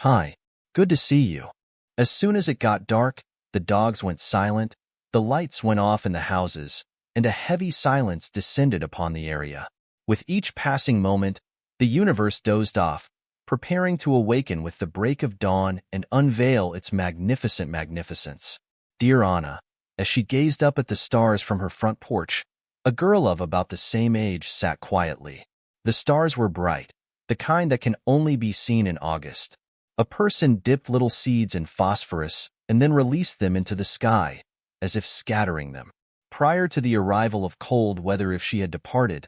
Hi, good to see you. As soon as it got dark, the dogs went silent, the lights went off in the houses, and a heavy silence descended upon the area. With each passing moment, the universe dozed off, preparing to awaken with the break of dawn and unveil its magnificent magnificence. Dear Anna, as she gazed up at the stars from her front porch, a girl of about the same age sat quietly. The stars were bright, the kind that can only be seen in August. A person dipped little seeds in phosphorus and then released them into the sky, as if scattering them. Prior to the arrival of cold weather, if she had departed,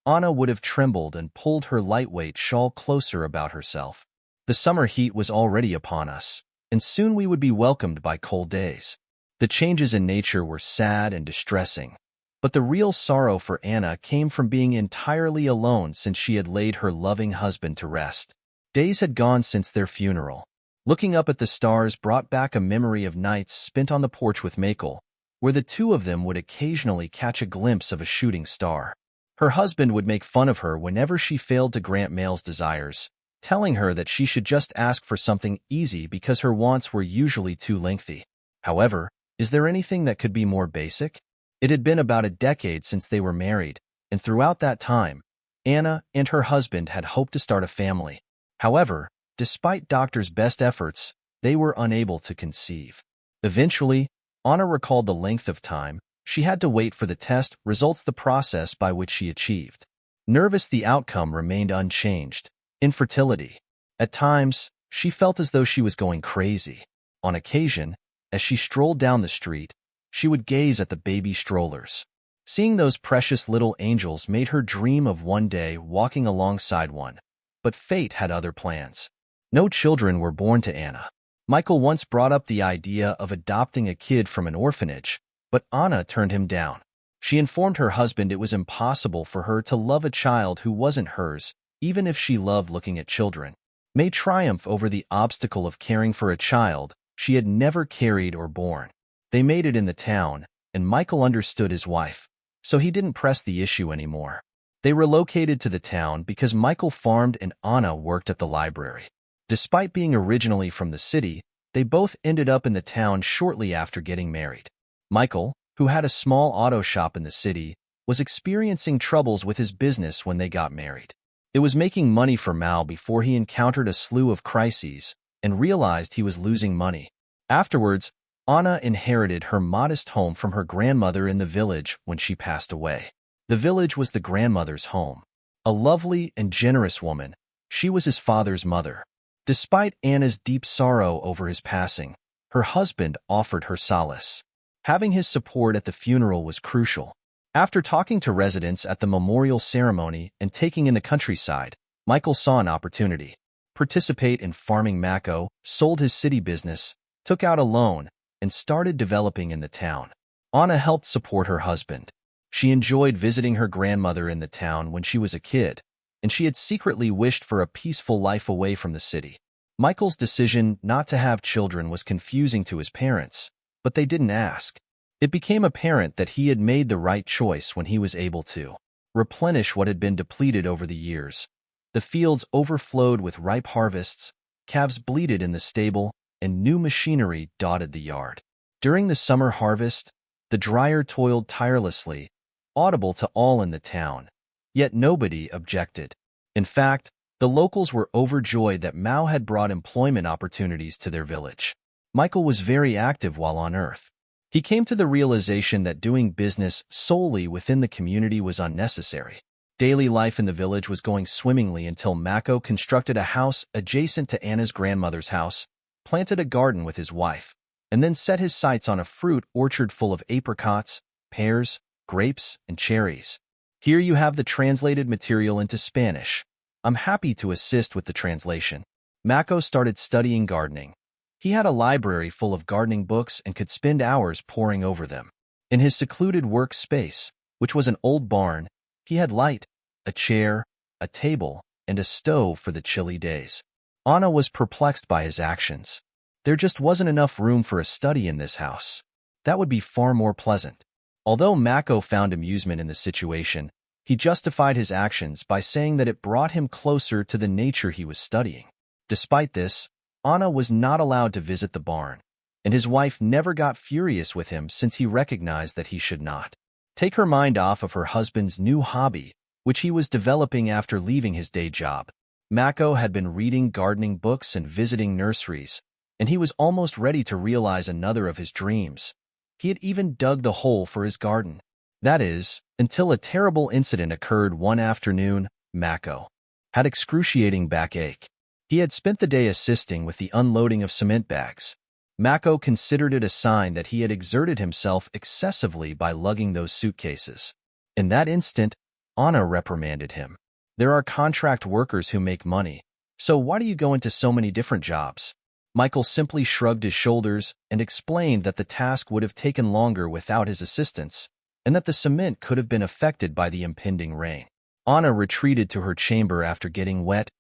Anna would have trembled and pulled her lightweight shawl closer about herself. The summer heat was already upon us, and soon we would be welcomed by cold days. The changes in nature were sad and distressing, but the real sorrow for Anna came from being entirely alone since she had laid her loving husband to rest. Days had gone since their funeral. Looking up at the stars brought back a memory of nights spent on the porch with Michael, where the two of them would occasionally catch a glimpse of a shooting star. Her husband would make fun of her whenever she failed to grant Male's desires, telling her that she should just ask for something easy because her wants were usually too lengthy. However, is there anything that could be more basic? It had been about a decade since they were married, and throughout that time, Anna and her husband had hoped to start a family. However, despite doctors' best efforts, they were unable to conceive. Eventually, Anna recalled the length of time she had to wait for the test results, the process by which she achieved. Nervous, the outcome remained unchanged: infertility. At times, she felt as though she was going crazy. On occasion, as she strolled down the street, she would gaze at the baby strollers. Seeing those precious little angels made her dream of one day walking alongside one. But fate had other plans. No children were born to Anna. Michael once brought up the idea of adopting a kid from an orphanage, but Anna turned him down. She informed her husband it was impossible for her to love a child who wasn't hers, even if she loved looking at children. May triumph over the obstacle of caring for a child she had never carried or borne. They made it in the town, and Michael understood his wife, so he didn't press the issue anymore. They relocated to the town because Michael farmed and Anna worked at the library. Despite being originally from the city, they both ended up in the town shortly after getting married. Michael, who had a small auto shop in the city, was experiencing troubles with his business when they got married. It was making money for Mal before he encountered a slew of crises and realized he was losing money. Afterwards, Anna inherited her modest home from her grandmother in the village when she passed away. The village was the grandmother's home. A lovely and generous woman, she was his father's mother. Despite Anna's deep sorrow over his passing, her husband offered her solace. Having his support at the funeral was crucial. After talking to residents at the memorial ceremony and taking in the countryside, Michael saw an opportunity. Participate in farming. Mako sold his city business, took out a loan, and started developing in the town. Anna helped support her husband. She enjoyed visiting her grandmother in the town when she was a kid, and she had secretly wished for a peaceful life away from the city. Michael's decision not to have children was confusing to his parents, but they didn't ask. It became apparent that he had made the right choice when he was able to replenish what had been depleted over the years. The fields overflowed with ripe harvests, calves bleated in the stable, and new machinery dotted the yard. During the summer harvest, the dryer toiled tirelessly, audible to all in the town, yet nobody objected. In fact, the locals were overjoyed that Mao had brought employment opportunities to their village. Michael was very active while on Earth. He came to the realization that doing business solely within the community was unnecessary. Daily life in the village was going swimmingly until Mako constructed a house adjacent to Anna's grandmother's house, planted a garden with his wife, and then set his sights on a fruit orchard full of apricots, pears, grapes, and cherries. Here you have the translated material into Spanish. I'm happy to assist with the translation. Mako started studying gardening. He had a library full of gardening books and could spend hours poring over them. In his secluded work space, which was an old barn, he had light, a chair, a table, and a stove for the chilly days. Anna was perplexed by his actions. There just wasn't enough room for a study in this house. That would be far more pleasant. Although Mako found amusement in the situation, he justified his actions by saying that it brought him closer to the nature he was studying. Despite this, Anna was not allowed to visit the barn, and his wife never got furious with him since he recognized that he should not take her mind off of her husband's new hobby, which he was developing after leaving his day job. Mako had been reading gardening books and visiting nurseries, and he was almost ready to realize another of his dreams. He had even dug the hole for his garden. That is, until a terrible incident occurred one afternoon. Mako had excruciating backache. He had spent the day assisting with the unloading of cement bags. Mako considered it a sign that he had exerted himself excessively by lugging those suitcases. In that instant, Anna reprimanded him. There are contract workers who make money, so why do you go into so many different jobs? Michael simply shrugged his shoulders and explained that the task would have taken longer without his assistance, and that the cement could have been affected by the impending rain. Anna retreated to her chamber after getting wet,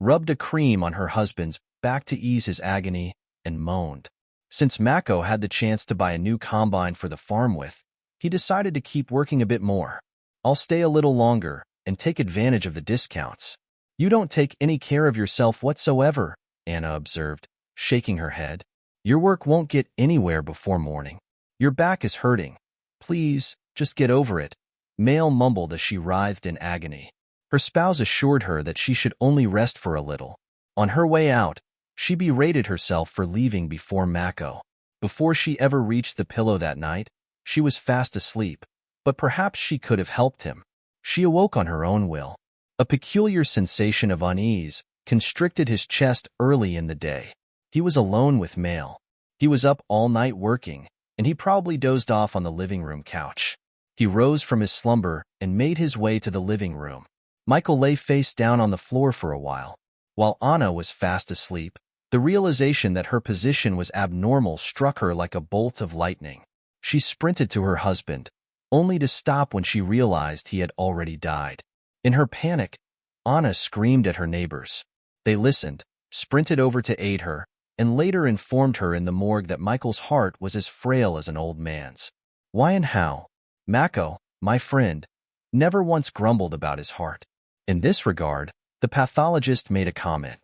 rubbed a cream on her husband's back to ease his agony, and moaned. Since Mako had the chance to buy a new combine for the farm with, he decided to keep working a bit more. I'll stay a little longer and take advantage of the discounts. You don't take any care of yourself whatsoever, Anna observed, shaking her head. Your work won't get anywhere before morning. Your back is hurting. Please, just get over it, Male mumbled as she writhed in agony. Her spouse assured her that she should only rest for a little. On her way out, she berated herself for leaving before Mako. Before she ever reached the pillow that night, she was fast asleep, but perhaps she could have helped him. She awoke on her own will. A peculiar sensation of unease constricted his chest early in the day. He was alone with Male. He was up all night working, and he probably dozed off on the living room couch. He rose from his slumber and made his way to the living room. Michael lay face down on the floor for a while. While Anna was fast asleep, the realization that her position was abnormal struck her like a bolt of lightning. She sprinted to her husband, only to stop when she realized he had already died. In her panic, Anna screamed at her neighbors. They listened, sprinted over to aid her, and later informed her in the morgue that Michael's heart was as frail as an old man's. Why and how? Mako, my friend, never once grumbled about his heart. In this regard, the pathologist made a comment.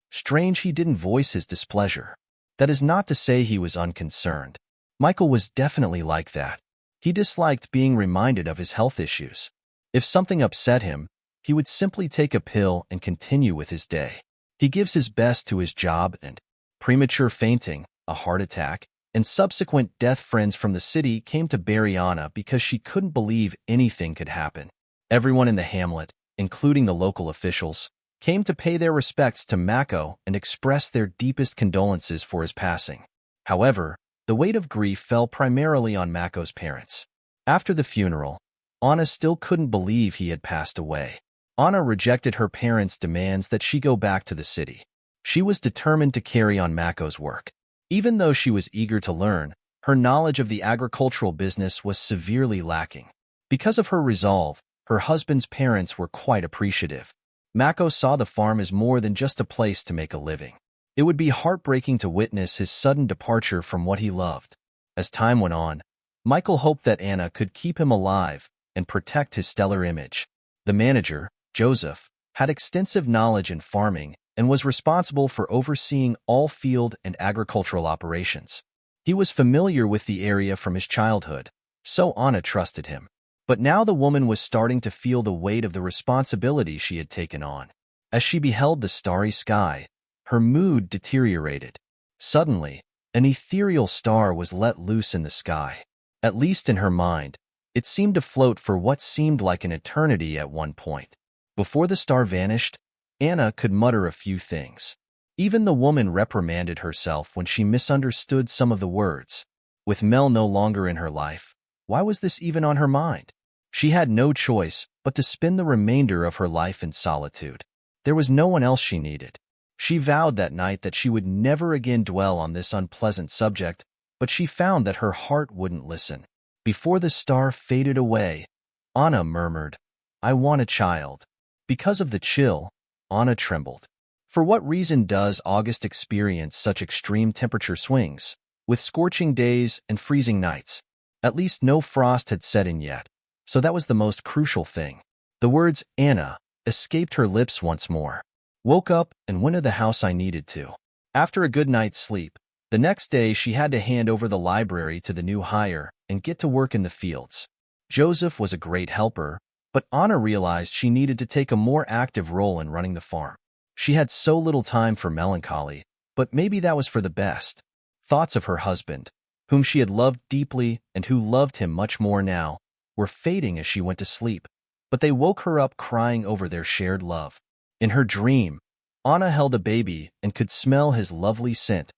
Strange he didn't voice his displeasure. That is not to say he was unconcerned. Michael was definitely like that. He disliked being reminded of his health issues. If something upset him, he would simply take a pill and continue with his day. He gives his best to his job, and premature fainting, a heart attack, and subsequent death. Friends from the city came to bury Anna because she couldn't believe anything could happen. Everyone in the hamlet, including the local officials, came to pay their respects to Mako and express their deepest condolences for his passing. However, the weight of grief fell primarily on Mako's parents. After the funeral, Anna still couldn't believe he had passed away. Anna rejected her parents' demands that she go back to the city. She was determined to carry on Mako's work. Even though she was eager to learn, her knowledge of the agricultural business was severely lacking. Because of her resolve, her husband's parents were quite appreciative. Mako saw the farm as more than just a place to make a living. It would be heartbreaking to witness his sudden departure from what he loved. As time went on, Michael hoped that Anna could keep him alive and protect his stellar image. The manager, Joseph, had extensive knowledge in farming and was responsible for overseeing all field and agricultural operations. He was familiar with the area from his childhood, so Anna trusted him. But now the woman was starting to feel the weight of the responsibility she had taken on. As she beheld the starry sky, her mood deteriorated. Suddenly, an ethereal star was let loose in the sky. At least in her mind, it seemed to float for what seemed like an eternity at one point. Before the star vanished, Anna could mutter a few things. Even the woman reprimanded herself when she misunderstood some of the words. With Mel no longer in her life, why was this even on her mind? She had no choice but to spend the remainder of her life in solitude. There was no one else she needed. She vowed that night that she would never again dwell on this unpleasant subject, but she found that her heart wouldn't listen. Before the star faded away, Anna murmured, "I want a child." Because of the chill, Anna trembled. For what reason does August experience such extreme temperature swings, with scorching days and freezing nights? At least no frost had set in yet, so that was the most crucial thing. The words "Anna" escaped her lips once more. "Woke up and went to the house I needed to." After a good night's sleep, the next day she had to hand over the library to the new hire and get to work in the fields. Joseph was a great helper, but Anna realized she needed to take a more active role in running the farm. She had so little time for melancholy, but maybe that was for the best. Thoughts of her husband, whom she had loved deeply and who loved him much more now, were fading as she went to sleep, but they woke her up crying over their shared love. In her dream, Anna held a baby and could smell his lovely scent.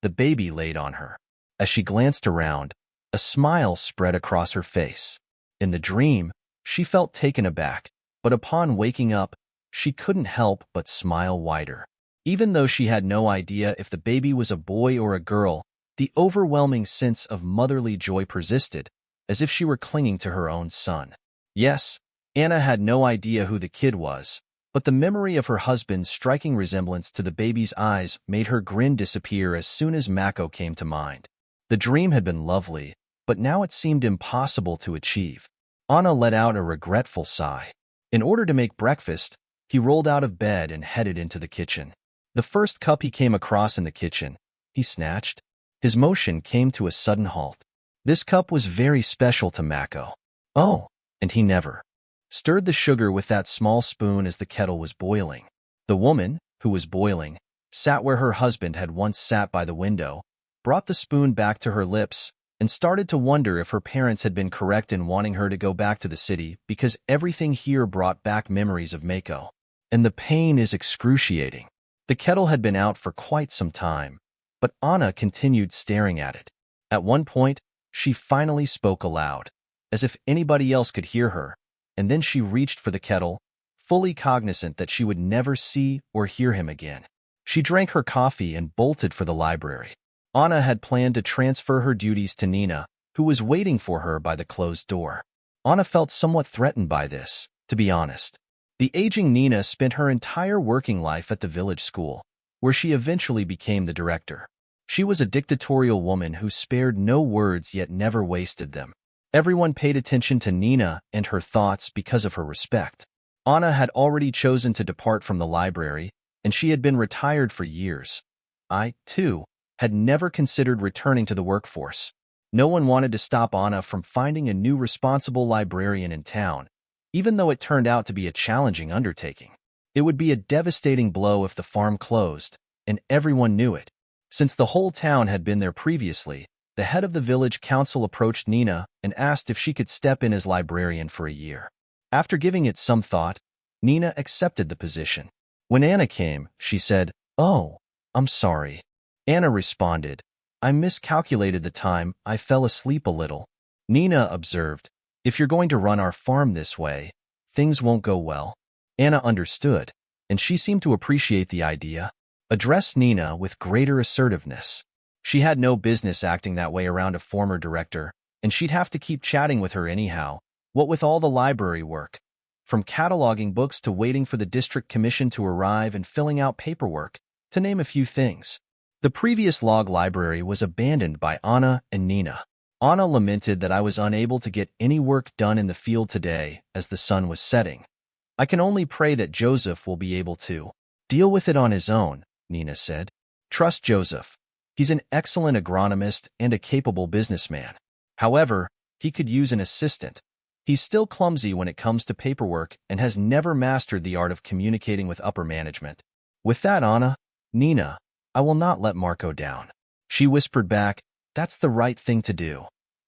The baby laid on her. As she glanced around, a smile spread across her face. In the dream, she felt taken aback, but upon waking up, she couldn't help but smile wider. Even though she had no idea if the baby was a boy or a girl, the overwhelming sense of motherly joy persisted, as if she were clinging to her own son. Yes, Anna had no idea who the kid was, but the memory of her husband's striking resemblance to the baby's eyes made her grin disappear as soon as Mako came to mind. The dream had been lovely, but now it seemed impossible to achieve. Anna let out a regretful sigh. In order to make breakfast, he rolled out of bed and headed into the kitchen. The first cup he came across in the kitchen, he snatched. His motion came to a sudden halt. This cup was very special to Mako. Oh, and he never stirred the sugar with that small spoon as the kettle was boiling. The woman, who was boiling, sat where her husband had once sat by the window, brought the spoon back to her lips, and started to wonder if her parents had been correct in wanting her to go back to the city because everything here brought back memories of Mako. And the pain is excruciating. The kettle had been out for quite some time, but Anna continued staring at it. At one point, she finally spoke aloud, as if anybody else could hear her, and then she reached for the kettle, fully cognizant that she would never see or hear him again. She drank her coffee and bolted for the library. Anna had planned to transfer her duties to Nina, who was waiting for her by the closed door. Anna felt somewhat threatened by this, to be honest. The aging Nina spent her entire working life at the village school, where she eventually became the director. She was a dictatorial woman who spared no words yet never wasted them. Everyone paid attention to Nina and her thoughts because of her respect. Anna had already chosen to depart from the library, and she had been retired for years. I, too, had never considered returning to the workforce. No one wanted to stop Anna from finding a new responsible librarian in town, even though it turned out to be a challenging undertaking. It would be a devastating blow if the farm closed, and everyone knew it. Since the whole town had been there previously, the head of the village council approached Nina and asked if she could step in as librarian for a year. After giving it some thought, Nina accepted the position. When Anna came, she said, "Oh, I'm sorry." Anna responded, "I miscalculated the time, I fell asleep a little." Nina observed, "If you're going to run our farm this way, things won't go well." Anna understood, and she seemed to appreciate the idea. Addressed Nina with greater assertiveness. She had no business acting that way around a former director, and she'd have to keep chatting with her anyhow, what with all the library work. From cataloging books to waiting for the district commission to arrive and filling out paperwork, to name a few things. The previous log library was abandoned by Anna and Nina. Anna lamented that I was unable to get any work done in the field today as the sun was setting. I can only pray that Joseph will be able to deal with it on his own, Nina said. Trust Joseph. He's an excellent agronomist and a capable businessman. However, he could use an assistant. He's still clumsy when it comes to paperwork and has never mastered the art of communicating with upper management. With that, Nina, I will not let Marco down. She whispered back, "That's the right thing to do."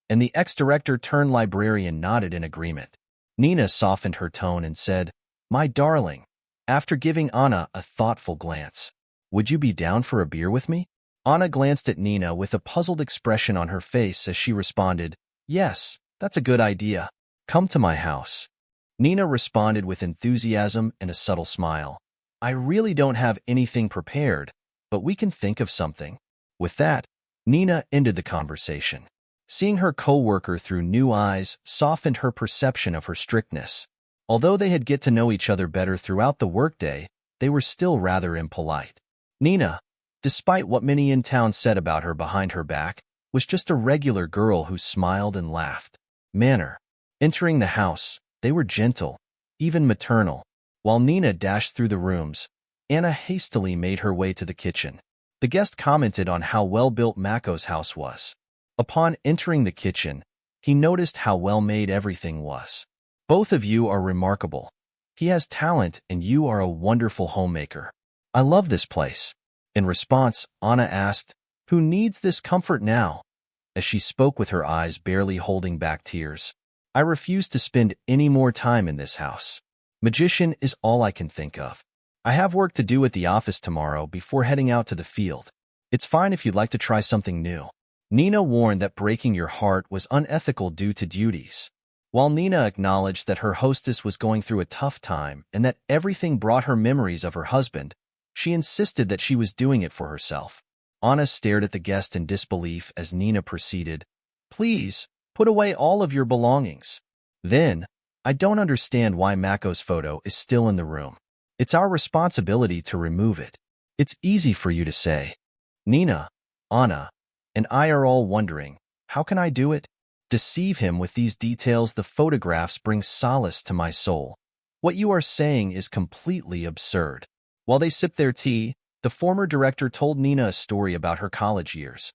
And the ex-director turned librarian nodded in agreement. Nina softened her tone and said, "My darling," after giving Anna a thoughtful glance. "Would you be down for a beer with me?" Anna glanced at Nina with a puzzled expression on her face as she responded, "Yes, that's a good idea. Come to my house." Nina responded with enthusiasm and a subtle smile. "I really don't have anything prepared, but we can think of something." With that, Nina ended the conversation. Seeing her co-worker through new eyes softened her perception of her strictness. Although they had get to know each other better throughout the workday, they were still rather impolite. Nina, despite what many in town said about her behind her back, was just a regular girl who smiled and laughed. Manner. Entering the house, they were gentle, even maternal. While Nina dashed through the rooms, Anna hastily made her way to the kitchen. The guest commented on how well-built Mako's house was. Upon entering the kitchen, he noticed how well-made everything was. Both of you are remarkable. He has talent and you are a wonderful homemaker. I love this place. In response, Anna asked, "Who needs this comfort now?" As she spoke with her eyes barely holding back tears. I refuse to spend any more time in this house. Magician is all I can think of. I have work to do at the office tomorrow before heading out to the field. It's fine if you'd like to try something new. Nina warned that breaking your heart was unethical due to duties. While Nina acknowledged that her hostess was going through a tough time and that everything brought her memories of her husband, she insisted that she was doing it for herself. Anna stared at the guest in disbelief as Nina proceeded, "Please, put away all of your belongings." Then, "I don't understand why Mako's photo is still in the room. It's our responsibility to remove it. It's easy for you to say." Nina, Anna, and I are all wondering, how can I do it? Deceive him with these details. The photographs bring solace to my soul. What you are saying is completely absurd. While they sipped their tea, the former director told Nina a story about her college years.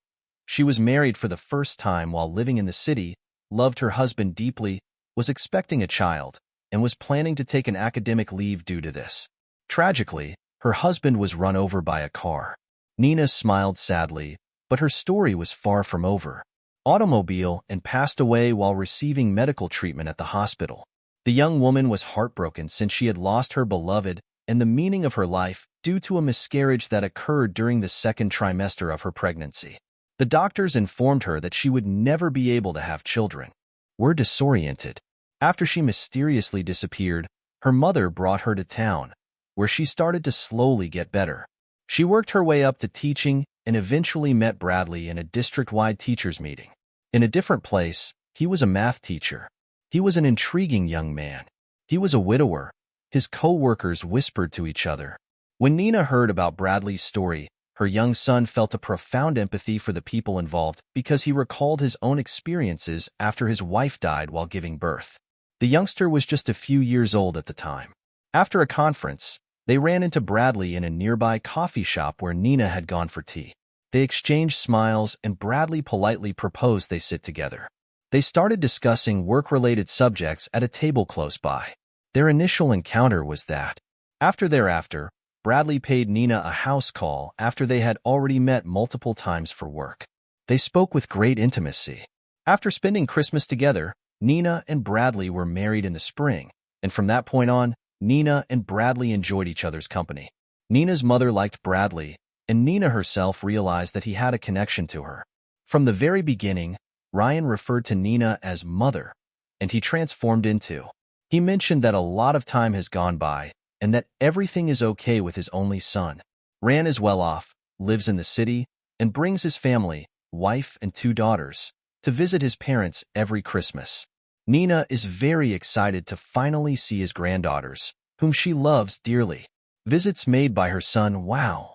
She was married for the first time while living in the city, loved her husband deeply, was expecting a child, and was planning to take an academic leave due to this. Tragically, her husband was run over by a car. Nina smiled sadly, but her story was far from over. Automobile and passed away while receiving medical treatment at the hospital. The young woman was heartbroken since she had lost her beloved and the meaning of her life due to a miscarriage that occurred during the second trimester of her pregnancy. The doctors informed her that she would never be able to have children. We're disoriented. After she mysteriously disappeared, her mother brought her to town, where she started to slowly get better. She worked her way up to teaching and eventually met Bradley in a district-wide teachers' meeting. In a different place, he was a math teacher. He was an intriguing young man. He was a widower. His co-workers whispered to each other. When Nina heard about Bradley's story, her young son felt a profound empathy for the people involved because he recalled his own experiences after his wife died while giving birth. The youngster was just a few years old at the time. After a conference, they ran into Bradley in a nearby coffee shop where Nina had gone for tea. They exchanged smiles and Bradley politely proposed they sit together. They started discussing work-related subjects at a table close by. Their initial encounter was that. Thereafter, Bradley paid Nina a house call after they had already met multiple times for work. They spoke with great intimacy. After spending Christmas together, Nina and Bradley were married in the spring, and from that point on, Nina and Bradley enjoyed each other's company. Nina's mother liked Bradley, and Nina herself realized that he had a connection to her. From the very beginning, Ryan referred to Nina as mother, and he transformed into. He mentioned that a lot of time has gone by, and that everything is okay with his only son. Ryan is well off, lives in the city, and brings his family, wife and 2 daughters, to visit his parents every Christmas. Nina is very excited to finally see his granddaughters, whom she loves dearly. Visits made by her son, wow.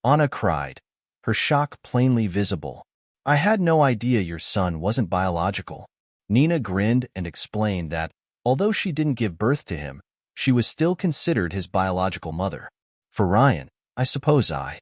Anna cried, her shock plainly visible. "I had no idea your son wasn't biological." Nina grinned and explained that, although she didn't give birth to him, she was still considered his biological mother. "For Ryan, I suppose I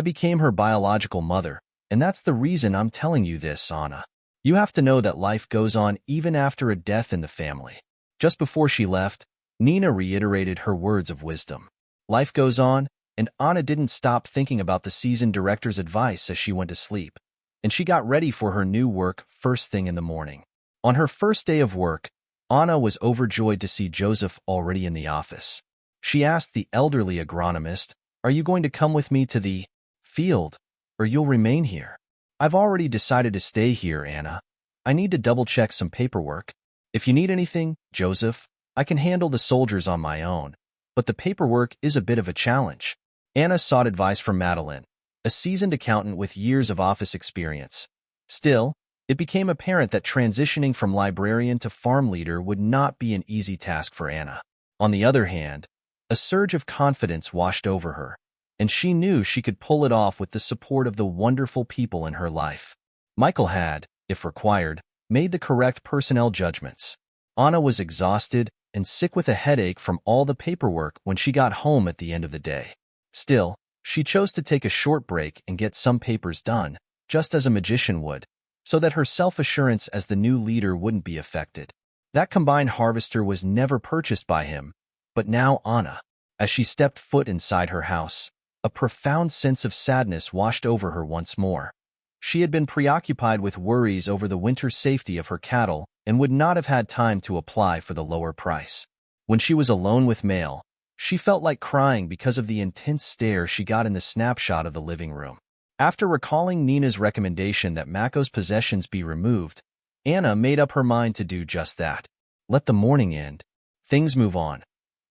became her biological mother, and that's the reason I'm telling you this, Anna. You have to know that life goes on even after a death in the family." Just before she left, Nina reiterated her words of wisdom. Life goes on, and Anna didn't stop thinking about the seasoned director's advice as she went to sleep, and she got ready for her new work first thing in the morning. On her first day of work, Anna was overjoyed to see Joseph already in the office. She asked the elderly agronomist, "Are you going to come with me to the field, or you'll remain here?" "I've already decided to stay here, Anna. I need to double-check some paperwork. If you need anything, Joseph, I can handle the soldiers on my own, but the paperwork is a bit of a challenge." Anna sought advice from Madeline, a seasoned accountant with years of office experience. Still, it became apparent that transitioning from librarian to farm leader would not be an easy task for Anna. On the other hand, a surge of confidence washed over her, and she knew she could pull it off with the support of the wonderful people in her life. Michael had, if required, made the correct personnel judgments. Anna was exhausted and sick with a headache from all the paperwork when she got home at the end of the day. Still, She chose to take a short break and get some papers done, just as a magician would, so that her self-assurance as the new leader wouldn't be affected. That combined harvester was never purchased by him, but now Anna. As she stepped foot inside her house, a profound sense of sadness washed over her once more. She had been preoccupied with worries over the winter safety of her cattle and would not have had time to apply for the lower price. When she was alone with Mail, she felt like crying because of the intense stare she got in the snapshot of the living room. After recalling Nina's recommendation that Mako's possessions be removed, Anna made up her mind to do just that. Let the morning end. Things move on.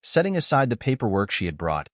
Setting aside the paperwork she had brought,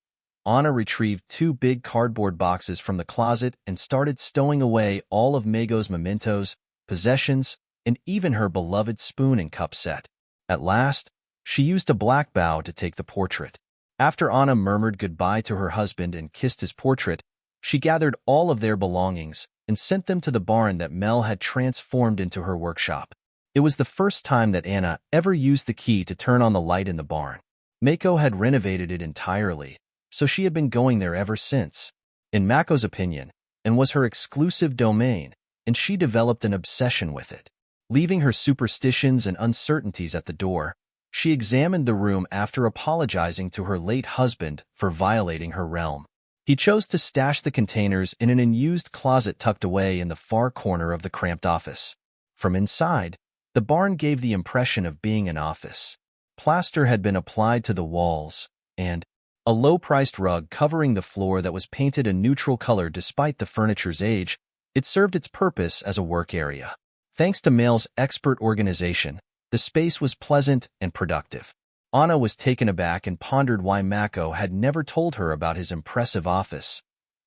Anna retrieved 2 big cardboard boxes from the closet and started stowing away all of Mago's mementos, possessions, and even her beloved spoon and cup set. At last, she used a black bow to take the portrait. After Anna murmured goodbye to her husband and kissed his portrait, she gathered all of their belongings and sent them to the barn that Mel had transformed into her workshop. It was the first time that Anna ever used the key to turn on the light in the barn. Mako had renovated it entirely, so she had been going there ever since, in Mako's opinion, and was her exclusive domain, and she developed an obsession with it. Leaving her superstitions and uncertainties at the door, she examined the room after apologizing to her late husband for violating her realm. He chose to stash the containers in an unused closet tucked away in the far corner of the cramped office. From inside, the barn gave the impression of being an office. Plaster had been applied to the walls, and a low-priced rug covering the floor that was painted a neutral color despite the furniture's age, it served its purpose as a work area. Thanks to Mail's expert organization, the space was pleasant and productive. Anna was taken aback and pondered why Mako had never told her about his impressive office.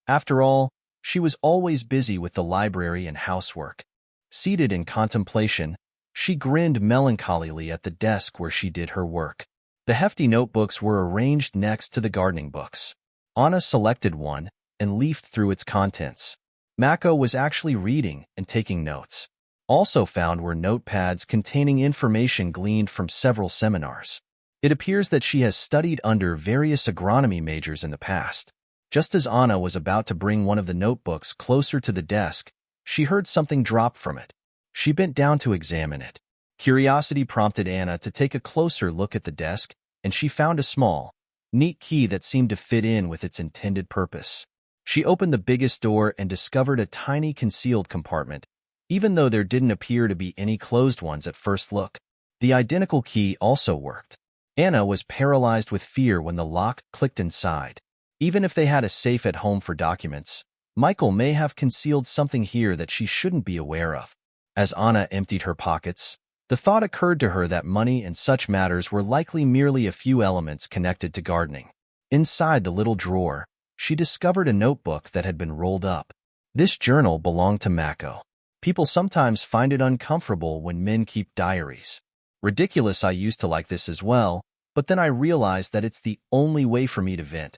After all, she was always busy with the library and housework. Seated in contemplation, she grinned melancholily at the desk where she did her work. The hefty notebooks were arranged next to the gardening books. Anna selected one and leafed through its contents. Mako was actually reading and taking notes. Also found were notepads containing information gleaned from several seminars. It appears that she has studied under various agronomy majors in the past. Just as Anna was about to bring one of the notebooks closer to the desk, she heard something drop from it. She bent down to examine it. Curiosity prompted Anna to take a closer look at the desk, and she found a small, neat key that seemed to fit in with its intended purpose. She opened the biggest door and discovered a tiny concealed compartment, even though there didn't appear to be any closed ones at first look. The identical key also worked. Anna was paralyzed with fear when the lock clicked inside. Even if they had a safe at home for documents, Michael may have concealed something here that she shouldn't be aware of. As Anna emptied her pockets, the thought occurred to her that money and such matters were likely merely a few elements connected to gardening. Inside the little drawer, she discovered a notebook that had been rolled up. This journal belonged to Mako. People sometimes find it uncomfortable when men keep diaries. Ridiculous, I used to like this as well, but then I realized that it's the only way for me to vent.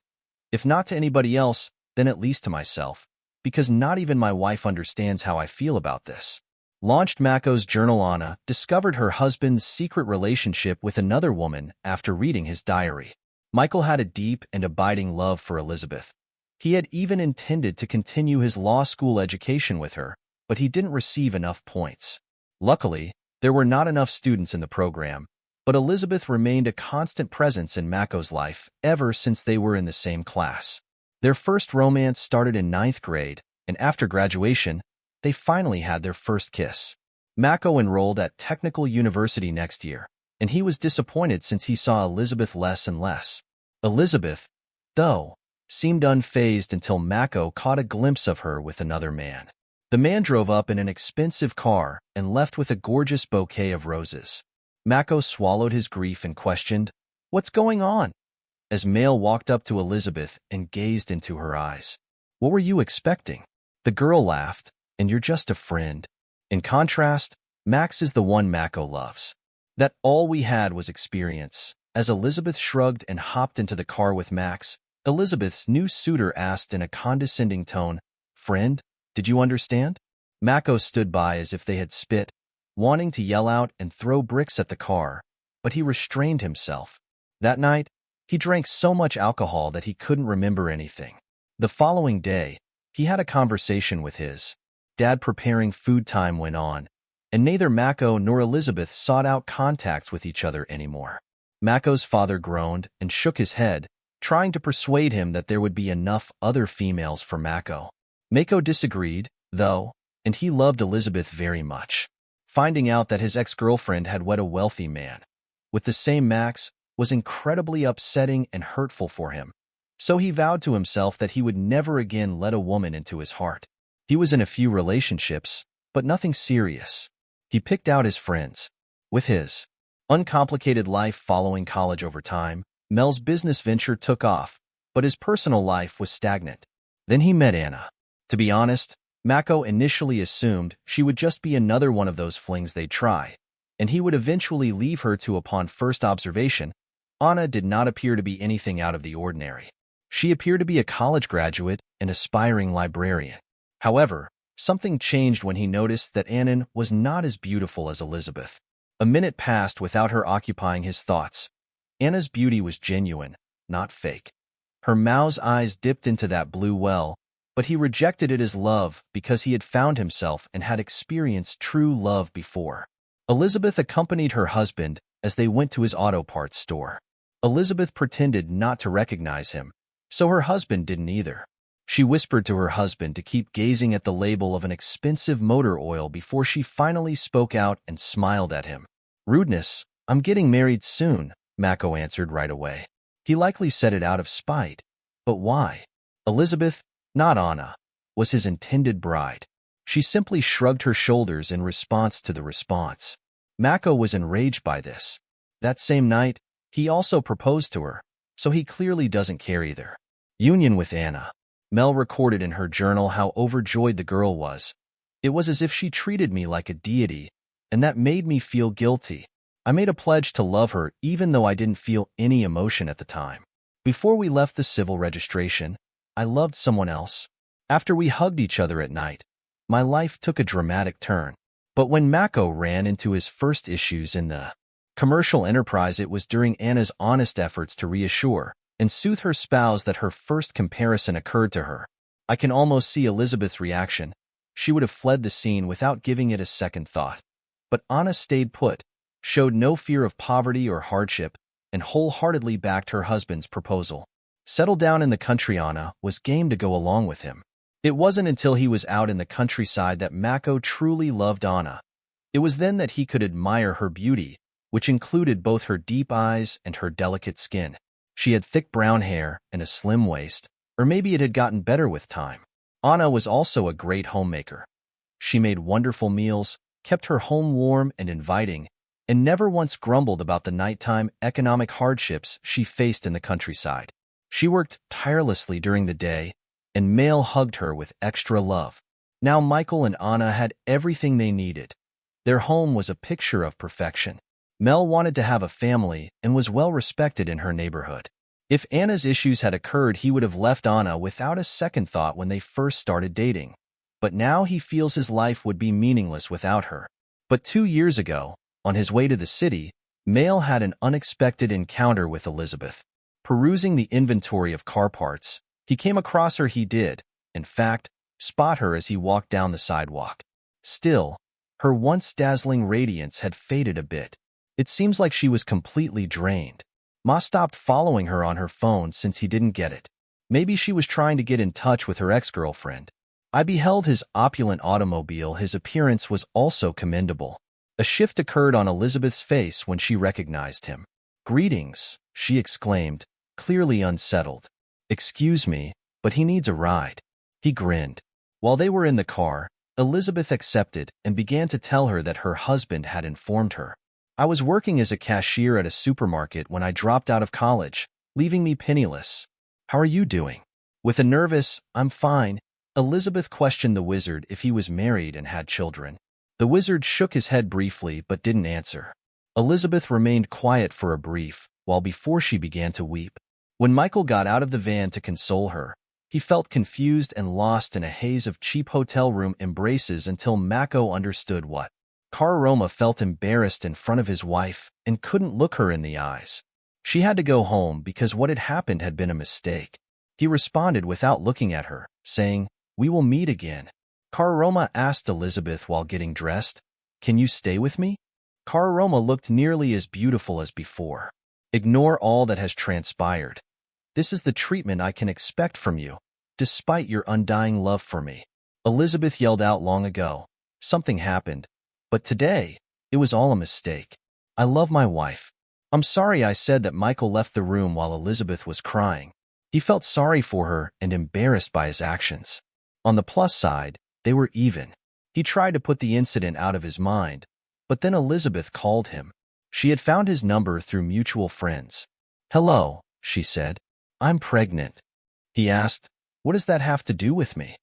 If not to anybody else, then at least to myself, because not even my wife understands how I feel about this. Launched Mako's journal. Anna discovered her husband's secret relationship with another woman after reading his diary. Michael had a deep and abiding love for Elizabeth. He had even intended to continue his law school education with her, but he didn't receive enough points. Luckily, there were not enough students in the program, but Elizabeth remained a constant presence in Mako's life ever since they were in the same class. Their first romance started in 9th grade, and after graduation, they finally had their first kiss. Mako enrolled at Technical University next year, and he was disappointed since he saw Elizabeth less and less. Elizabeth, though, seemed unfazed until Mako caught a glimpse of her with another man. The man drove up in an expensive car and left with a gorgeous bouquet of roses. Mako swallowed his grief and questioned, "What's going on?" as Mail walked up to Elizabeth and gazed into her eyes. "What were you expecting?" The girl laughed, "And you're just a friend." In contrast, Max is the one Mako loves. That all we had was experience. As Elizabeth shrugged and hopped into the car with Max, Elizabeth's new suitor asked in a condescending tone, "Friend, did you understand?" Mako stood by as if they had spit, wanting to yell out and throw bricks at the car, but he restrained himself. That night, he drank so much alcohol that he couldn't remember anything. The following day, he had a conversation with his dad. Preparing food time went on, and neither Mako nor Elizabeth sought out contacts with each other anymore. Mako's father groaned and shook his head, trying to persuade him that there would be enough other females for Mako. Mako disagreed, though, and he loved Elizabeth very much. Finding out that his ex-girlfriend had wed a wealthy man with the same Max was incredibly upsetting and hurtful for him, so he vowed to himself that he would never again let a woman into his heart. He was in a few relationships, but nothing serious. He picked out his friends. With his uncomplicated life following college over time, Mel's business venture took off, but his personal life was stagnant. Then he met Anna. To be honest, Mako initially assumed she would just be another one of those flings they'd try, and he would eventually leave her to. Upon first observation, Anna did not appear to be anything out of the ordinary. She appeared to be a college graduate and aspiring librarian. However, something changed when he noticed that Anna was not as beautiful as Elizabeth. A minute passed without her occupying his thoughts. Anna's beauty was genuine, not fake. Her Mao's eyes dipped into that blue well, but he rejected it as love because he had found himself and had experienced true love before. Elizabeth accompanied her husband as they went to his auto parts store. Elizabeth pretended not to recognize him, so her husband didn't either. She whispered to her husband to keep gazing at the label of an expensive motor oil before she finally spoke out and smiled at him. "Rudeness, I'm getting married soon," Mako answered right away. He likely said it out of spite. But why? Elizabeth, not Anna, was his intended bride. She simply shrugged her shoulders in response to the response. Mako was enraged by this. That same night, he also proposed to her, so he clearly doesn't care either. Union with Anna. Mel recorded in her journal how overjoyed the girl was. "It was as if she treated me like a deity, and that made me feel guilty. I made a pledge to love her even though I didn't feel any emotion at the time. Before we left the civil registration, I loved someone else. After we hugged each other at night, my life took a dramatic turn." But when Mako ran into his first issues in the commercial enterprise, it was during Anna's honest efforts to reassure and soothe her spouse that her first comparison occurred to her. I can almost see Elizabeth's reaction. She would have fled the scene without giving it a second thought. But Anna stayed put, showed no fear of poverty or hardship, and wholeheartedly backed her husband's proposal. Settle down in the country, Anna was game to go along with him. It wasn't until he was out in the countryside that Mako truly loved Anna. It was then that he could admire her beauty, which included both her deep eyes and her delicate skin. She had thick brown hair and a slim waist, or maybe it had gotten better with time. Anna was also a great homemaker. She made wonderful meals, kept her home warm and inviting, and never once grumbled about the nighttime economic hardships she faced in the countryside. She worked tirelessly during the day, and Mel hugged her with extra love. Now Michael and Anna had everything they needed. Their home was a picture of perfection. Mel wanted to have a family and was well respected in her neighborhood. If Anna's issues had occurred, he would have left Anna without a second thought when they first started dating. But now he feels his life would be meaningless without her. But 2 years ago, on his way to the city, Mel had an unexpected encounter with Elizabeth. Perusing the inventory of car parts, he came across her. He did, in fact, spot her as he walked down the sidewalk. Still, her once dazzling radiance had faded a bit. It seems like she was completely drained. Ma stopped following her on her phone since he didn't get it. Maybe she was trying to get in touch with her ex-girlfriend. I beheld his opulent automobile. His appearance was also commendable. A shift occurred on Elizabeth's face when she recognized him. "Greetings," she exclaimed, clearly unsettled. "Excuse me, but he needs a ride." He grinned. While they were in the car, Elizabeth accepted and began to tell her that her husband had informed her. "I was working as a cashier at a supermarket when I dropped out of college, leaving me penniless. How are you doing?" With a nervous, "I'm fine," Elizabeth questioned the wizard if he was married and had children. The wizard shook his head briefly but didn't answer. Elizabeth remained quiet for a brief while before she began to weep. When Michael got out of the van to console her, he felt confused and lost in a haze of cheap hotel room embraces until Mako understood what. Roma felt embarrassed in front of his wife and couldn't look her in the eyes. She had to go home because what had happened had been a mistake. He responded without looking at her, saying, "We will meet again." Cararoma asked Elizabeth while getting dressed, "Can you stay with me?" Cararoma looked nearly as beautiful as before. "Ignore all that has transpired. This is the treatment I can expect from you, despite your undying love for me." Elizabeth yelled out long ago. Something happened, but today, it was all a mistake. "I love my wife. I'm sorry I said that." Michael left the room while Elizabeth was crying. He felt sorry for her and embarrassed by his actions. On the plus side, they were even. He tried to put the incident out of his mind, but then Elizabeth called him. She had found his number through mutual friends. "Hello," she said. "I'm pregnant." He asked, "What does that have to do with me?"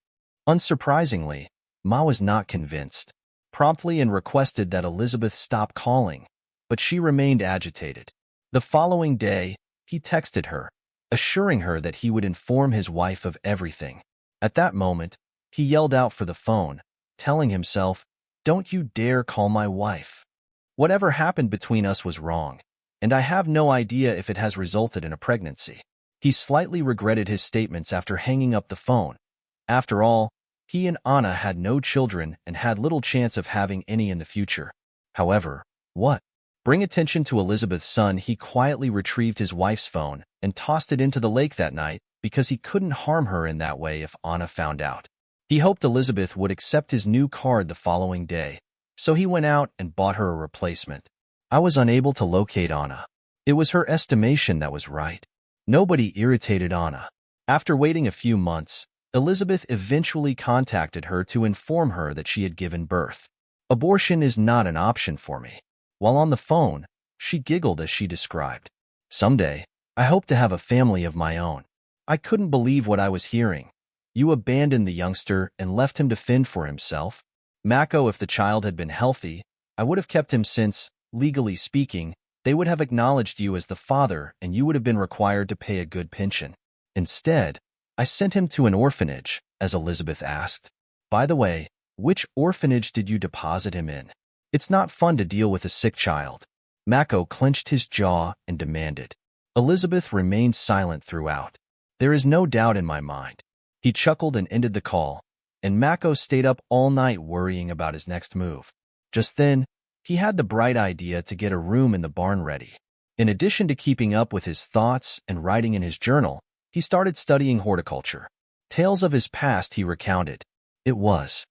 Unsurprisingly, Ma was not convinced, promptly and requested that Elizabeth stop calling, but she remained agitated. The following day, he texted her, assuring her that he would inform his wife of everything. At that moment, he yelled out for the phone, telling himself, "Don't you dare call my wife. Whatever happened between us was wrong, and I have no idea if it has resulted in a pregnancy." He slightly regretted his statements after hanging up the phone. After all, he and Anna had no children and had little chance of having any in the future. However, what? Bring attention to Elizabeth's son, he quietly retrieved his wife's phone and tossed it into the lake that night because he couldn't harm her in that way if Anna found out. He hoped Elizabeth would accept his new card the following day, so he went out and bought her a replacement. I was unable to locate Anna. It was her estimation that was right. Nobody irritated Anna. After waiting a few months, Elizabeth eventually contacted her to inform her that she had given birth. "Abortion is not an option for me." While on the phone, she giggled as she described, "Someday, I hope to have a family of my own." I couldn't believe what I was hearing. "You abandoned the youngster and left him to fend for himself?" "Mako, if the child had been healthy, I would have kept him since, legally speaking, they would have acknowledged you as the father and you would have been required to pay a good pension. Instead, I sent him to an orphanage," as Elizabeth asked. "By the way, which orphanage did you deposit him in? It's not fun to deal with a sick child." Mako clenched his jaw and demanded. Elizabeth remained silent throughout. "There is no doubt in my mind." He chuckled and ended the call, and Mako stayed up all night worrying about his next move. Just then, he had the bright idea to get a room in the barn ready. In addition to keeping up with his thoughts and writing in his journal, he started studying horticulture. Tales of his past he recounted. It was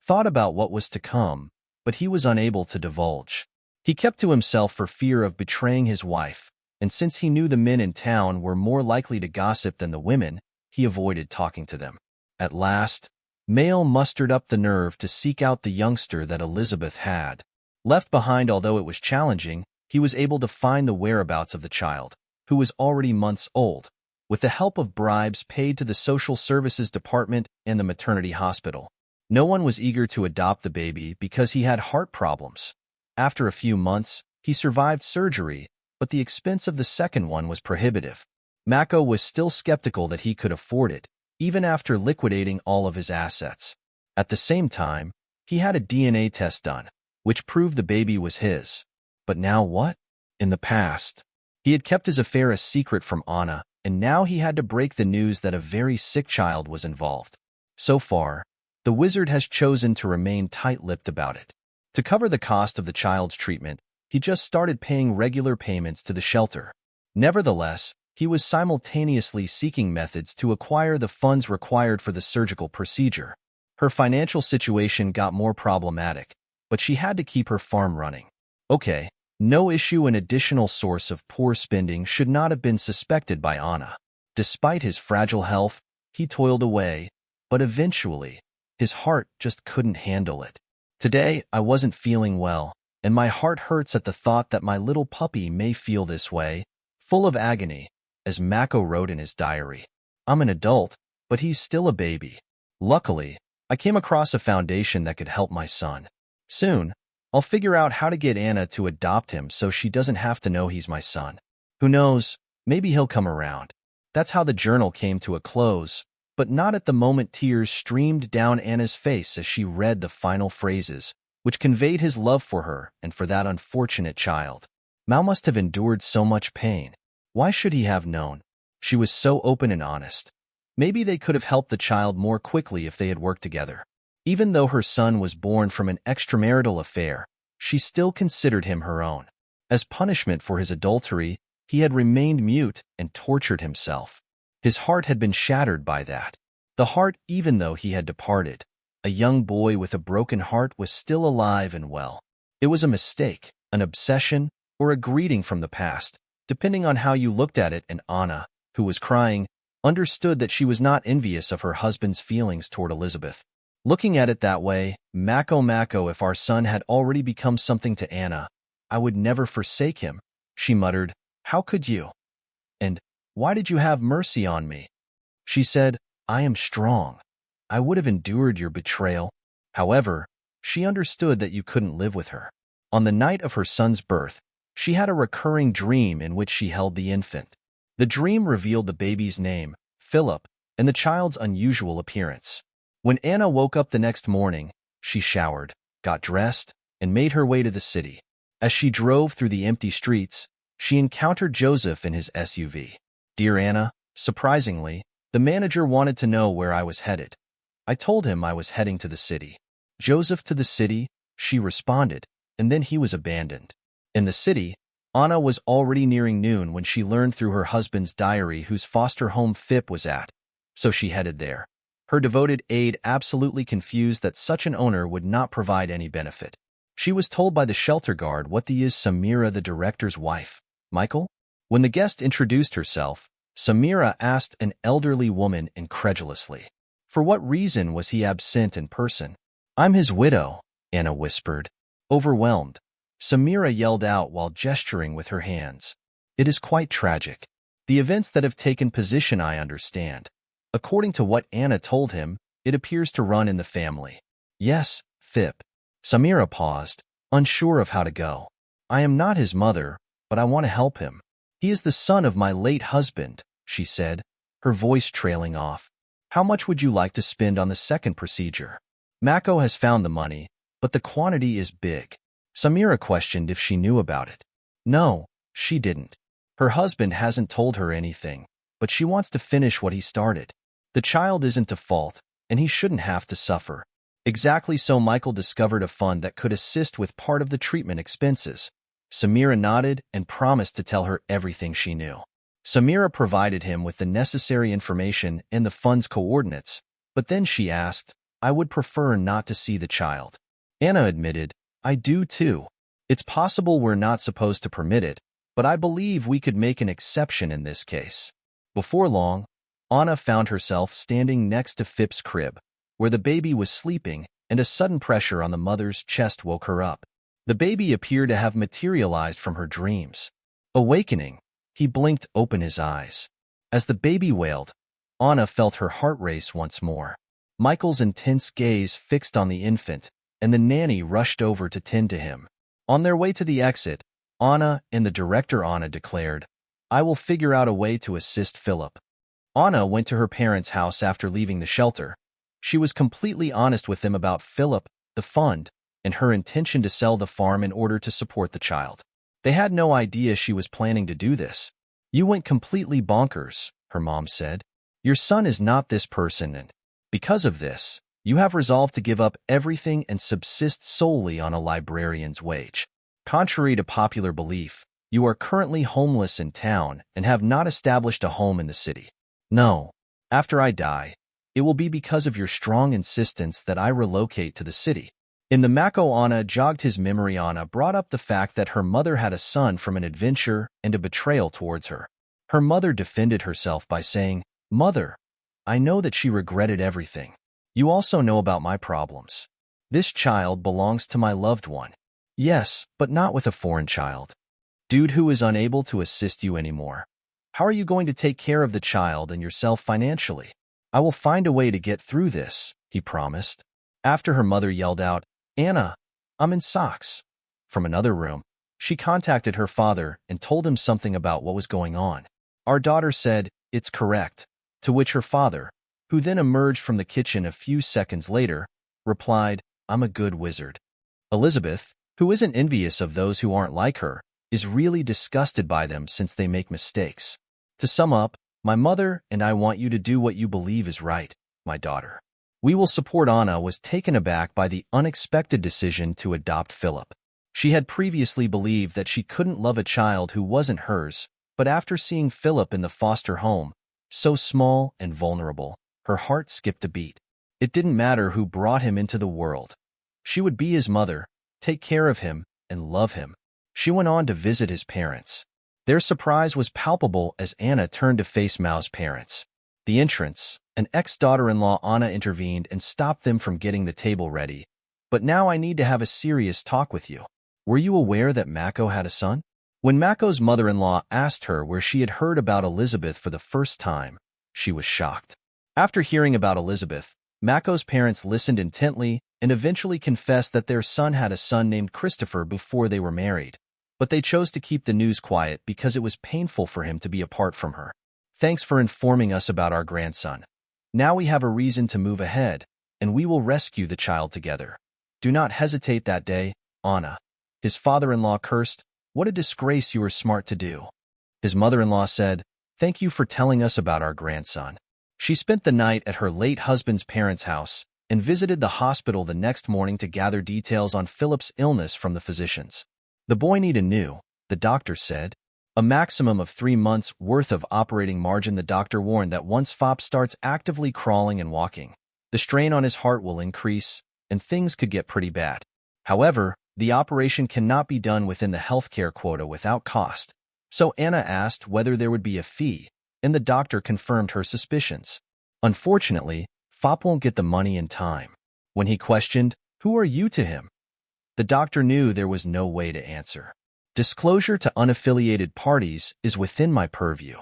thought about what was to come, but he was unable to divulge. He kept to himself for fear of betraying his wife, and since he knew the men in town were more likely to gossip than the women, he avoided talking to them. At last, Mael mustered up the nerve to seek out the youngster that Elizabeth had left behind. Although it was challenging, he was able to find the whereabouts of the child, who was already months old, with the help of bribes paid to the social services department and the maternity hospital. No one was eager to adopt the baby because he had heart problems. After a few months, he survived surgery, but the expense of the second one was prohibitive. Mako was still skeptical that he could afford it, even after liquidating all of his assets. At the same time, he had a DNA test done, which proved the baby was his. But now what? In the past, he had kept his affair a secret from Anna, and now he had to break the news that a very sick child was involved. So far, the wizard has chosen to remain tight-lipped about it. To cover the cost of the child's treatment, he just started paying regular payments to the shelter. Nevertheless, he was simultaneously seeking methods to acquire the funds required for the surgical procedure. Her financial situation got more problematic, but she had to keep her farm running. Okay, no issue. An additional source of poor spending should not have been suspected by Anna. Despite his fragile health, he toiled away, but eventually, his heart just couldn't handle it. "Today, I wasn't feeling well, and my heart hurts at the thought that my little puppy may feel this way, full of agony," as Mako wrote in his diary. "I'm an adult, but he's still a baby. Luckily, I came across a foundation that could help my son. Soon, I'll figure out how to get Anna to adopt him so she doesn't have to know he's my son. Who knows, maybe he'll come around." That's how the journal came to a close, but not at the moment. Tears streamed down Anna's face as she read the final phrases, which conveyed his love for her and for that unfortunate child. Mal must have endured so much pain. Why should he have known? She was so open and honest. Maybe they could have helped the child more quickly if they had worked together. Even though her son was born from an extramarital affair, she still considered him her own. As punishment for his adultery, he had remained mute and tortured himself. His heart had been shattered by that. The heart, even though he had departed. A young boy with a broken heart was still alive and well. It was a mistake, an obsession, or a greeting from the past, depending on how you looked at it, and Anna, who was crying, understood that she was not envious of her husband's feelings toward Elizabeth. Looking at it that way, Mako, if our son had already become something to Anna, I would never forsake him, she muttered. How could you? And why did you have mercy on me? She said, I am strong. I would have endured your betrayal. However, she understood that you couldn't live with her. On the night of her son's birth, she had a recurring dream in which she held the infant. The dream revealed the baby's name, Philip, and the child's unusual appearance. When Anna woke up the next morning, she showered, got dressed, and made her way to the city. As she drove through the empty streets, she encountered Joseph in his SUV. Dear Anna, surprisingly, the manager wanted to know where I was headed. I told him I was heading to the city. Joseph, to the city, she responded, and then he was abandoned. In the city, Anna was already nearing noon when she learned through her husband's diary whose foster home Phip was at, so she headed there. Her devoted aide absolutely confused that such an owner would not provide any benefit. She was told by the shelter guard what the is Samira, the director's wife. Michael? When the guest introduced herself, Samira asked an elderly woman incredulously. For what reason was he absent in person? I'm his widow, Anna whispered. Overwhelmed, Samira yelled out while gesturing with her hands. It is quite tragic. The events that have taken position, I understand. According to what Anna told him, it appears to run in the family. Yes, Phip. Samira paused, unsure of how to go. I am not his mother, but I want to help him. He is the son of my late husband, she said, her voice trailing off. How much would you like to spend on the second procedure? Mako has found the money, but the quantity is big. Samira questioned if she knew about it. No, she didn't. Her husband hasn't told her anything, but she wants to finish what he started. The child isn't to fault, and he shouldn't have to suffer. Exactly, so Michael discovered a fund that could assist with part of the treatment expenses. Samira nodded and promised to tell her everything she knew. Samira provided him with the necessary information and the fund's coordinates, but then she asked, I would prefer not to see the child. Anna admitted, I do too. It's possible we're not supposed to permit it, but I believe we could make an exception in this case. Before long, Anna found herself standing next to Phip's crib, where the baby was sleeping, and a sudden pressure on the mother's chest woke her up. The baby appeared to have materialized from her dreams. Awakening, he blinked open his eyes. As the baby wailed, Anna felt her heart race once more. Michael's intense gaze fixed on the infant, and the nanny rushed over to tend to him. On their way to the exit, Anna and the director Anna declared, I will figure out a way to assist Philip. Anna went to her parents' house after leaving the shelter. She was completely honest with them about Philip, the fund, and her intention to sell the farm in order to support the child. They had no idea she was planning to do this. You went completely bonkers, her mom said. Your son is not this person, and because of this, you have resolved to give up everything and subsist solely on a librarian's wage. Contrary to popular belief, you are currently homeless in town and have not established a home in the city. No, after I die, it will be because of your strong insistence that I relocate to the city. In the Mako, Anna jogged his memory. Anna brought up the fact that her mother had a son from an adventure and a betrayal towards her. Her mother defended herself by saying, Mother, I know that she regretted everything. You also know about my problems. This child belongs to my loved one. Yes, but not with a foreign child. Dude who is unable to assist you anymore. How are you going to take care of the child and yourself financially? I will find a way to get through this, he promised. After her mother yelled out, Anna, I'm in socks. From another room, she contacted her father and told him something about what was going on. Our daughter said, it's correct, to which her father, who then emerged from the kitchen a few seconds later, replied, I'm a good wizard. Elizabeth, who isn't envious of those who aren't like her, is really disgusted by them since they make mistakes. To sum up, My mother and I want you to do what you believe is right, my daughter. We will support. Anna was taken aback by the unexpected decision to adopt Philip. She had previously believed that she couldn't love a child who wasn't hers, but after seeing Philip in the foster home, so small and vulnerable, her heart skipped a beat. It didn't matter who brought him into the world. She would be his mother, take care of him, and love him. She went on to visit his parents. Their surprise was palpable as Anna turned to face Mao's parents. The entrance, an ex-daughter-in-law Anna intervened and stopped them from getting the table ready. But now I need to have a serious talk with you. Were you aware that Mako had a son? When Mako's mother-in-law asked her where she had heard about Elizabeth for the first time, she was shocked. After hearing about Elizabeth, Mako's parents listened intently and eventually confessed that their son had a son named Christopher before they were married. But they chose to keep the news quiet because it was painful for him to be apart from her. Thanks for informing us about our grandson. Now we have a reason to move ahead, and we will rescue the child together. Do not hesitate. That day, Anna, his father-in-law, cursed. What a disgrace. You were smart to do. His mother-in-law said, thank you for telling us about our grandson. She spent the night at her late husband's parents' house and visited the hospital the next morning to gather details on Philip's illness from the physicians. The boy needed the doctor said. A maximum of 3 months' worth of operating margin. The doctor warned that once Philip starts actively crawling and walking, the strain on his heart will increase, and things could get pretty bad. However, the operation cannot be done within the healthcare quota without cost. So Anna asked whether there would be a fee, and the doctor confirmed her suspicions. Unfortunately, Philip won't get the money in time. When he questioned, who are you to him? The doctor knew there was no way to answer. Disclosure to unaffiliated parties is within my purview.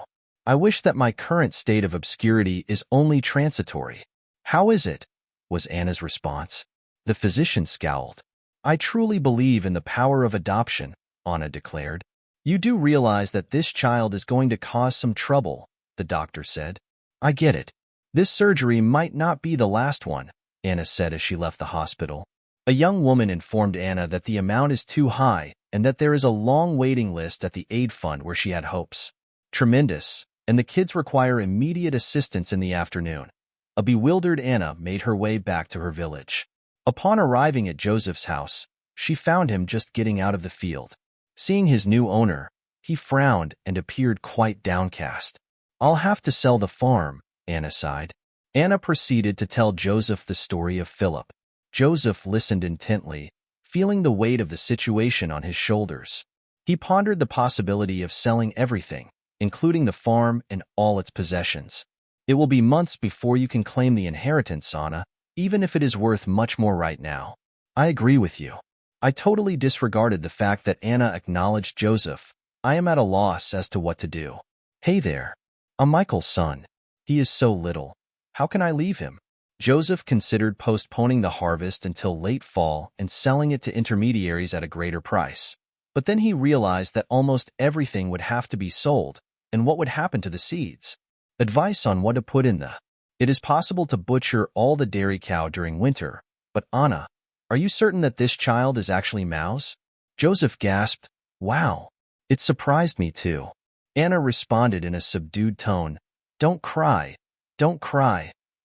I wish that my current state of obscurity is only transitory. How is it? Was Anna's response. The physician scowled. I truly believe in the power of adoption, Anna declared. You do realize that this child is going to cause some trouble, the doctor said. I get it. This surgery might not be the last one, Anna said as she left the hospital. A young woman informed Anna that the amount is too high and that there is a long waiting list at the aid fund where she had hopes. Tremendous, and the kids require immediate assistance in the afternoon. A bewildered Anna made her way back to her village. Upon arriving at Joseph's house, she found him just getting out of the field. Seeing his new owner, he frowned and appeared quite downcast. I'll have to sell the farm, Anna sighed. Anna proceeded to tell Joseph the story of Philip. Joseph listened intently, feeling the weight of the situation on his shoulders. He pondered the possibility of selling everything, including the farm and all its possessions. It will be months before you can claim the inheritance, Anna, even if it is worth much more right now. I agree with you. I totally disregarded the fact that Anna acknowledged Joseph. I am at a loss as to what to do. Hey there. I'm Michael's son. He is so little. How can I leave him? Joseph considered postponing the harvest until late fall and selling it to intermediaries at a greater price. But then he realized that almost everything would have to be sold, and what would happen to the seeds? Advice on what to put in the. It is possible to butcher all the dairy cow during winter, but Anna, are you certain that this child is actually Mao's? Joseph gasped, wow. It surprised me too. Anna responded in a subdued tone, don't cry,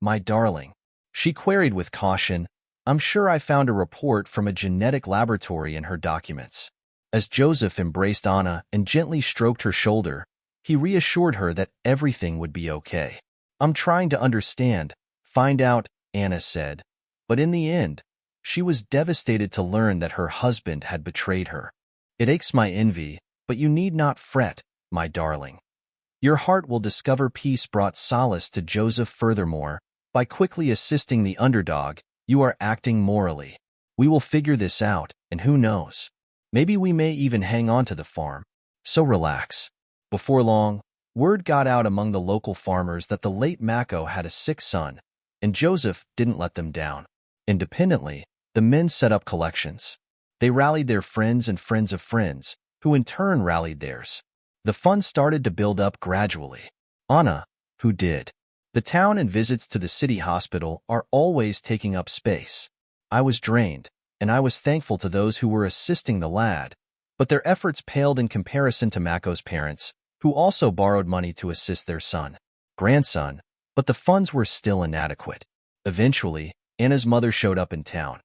my darling. She queried with caution, I'm sure I found a report from a genetic laboratory in her documents. As Joseph embraced Anna and gently stroked her shoulder, he reassured her that everything would be okay. I'm trying to understand, find out, Anna said. But in the end, she was devastated to learn that her husband had betrayed her. It aches my envy, but you need not fret, my darling. Your heart will discover peace. Brought solace to Joseph. Furthermore, by quickly assisting the underdog, you are acting morally. We will figure this out, and who knows? Maybe we may even hang on to the farm. So relax. Before long, word got out among the local farmers that the late Mako had a sick son, and Joseph didn't let them down. Independently, the men set up collections. They rallied their friends and friends of friends, who in turn rallied theirs. The fund started to build up gradually. Anna, who did? The town and visits to the city hospital are always taking up space. I was drained, and I was thankful to those who were assisting the lad, but their efforts paled in comparison to Mako's parents, who also borrowed money to assist their son. grandson, but the funds were still inadequate. Eventually, Anna's mother showed up in town.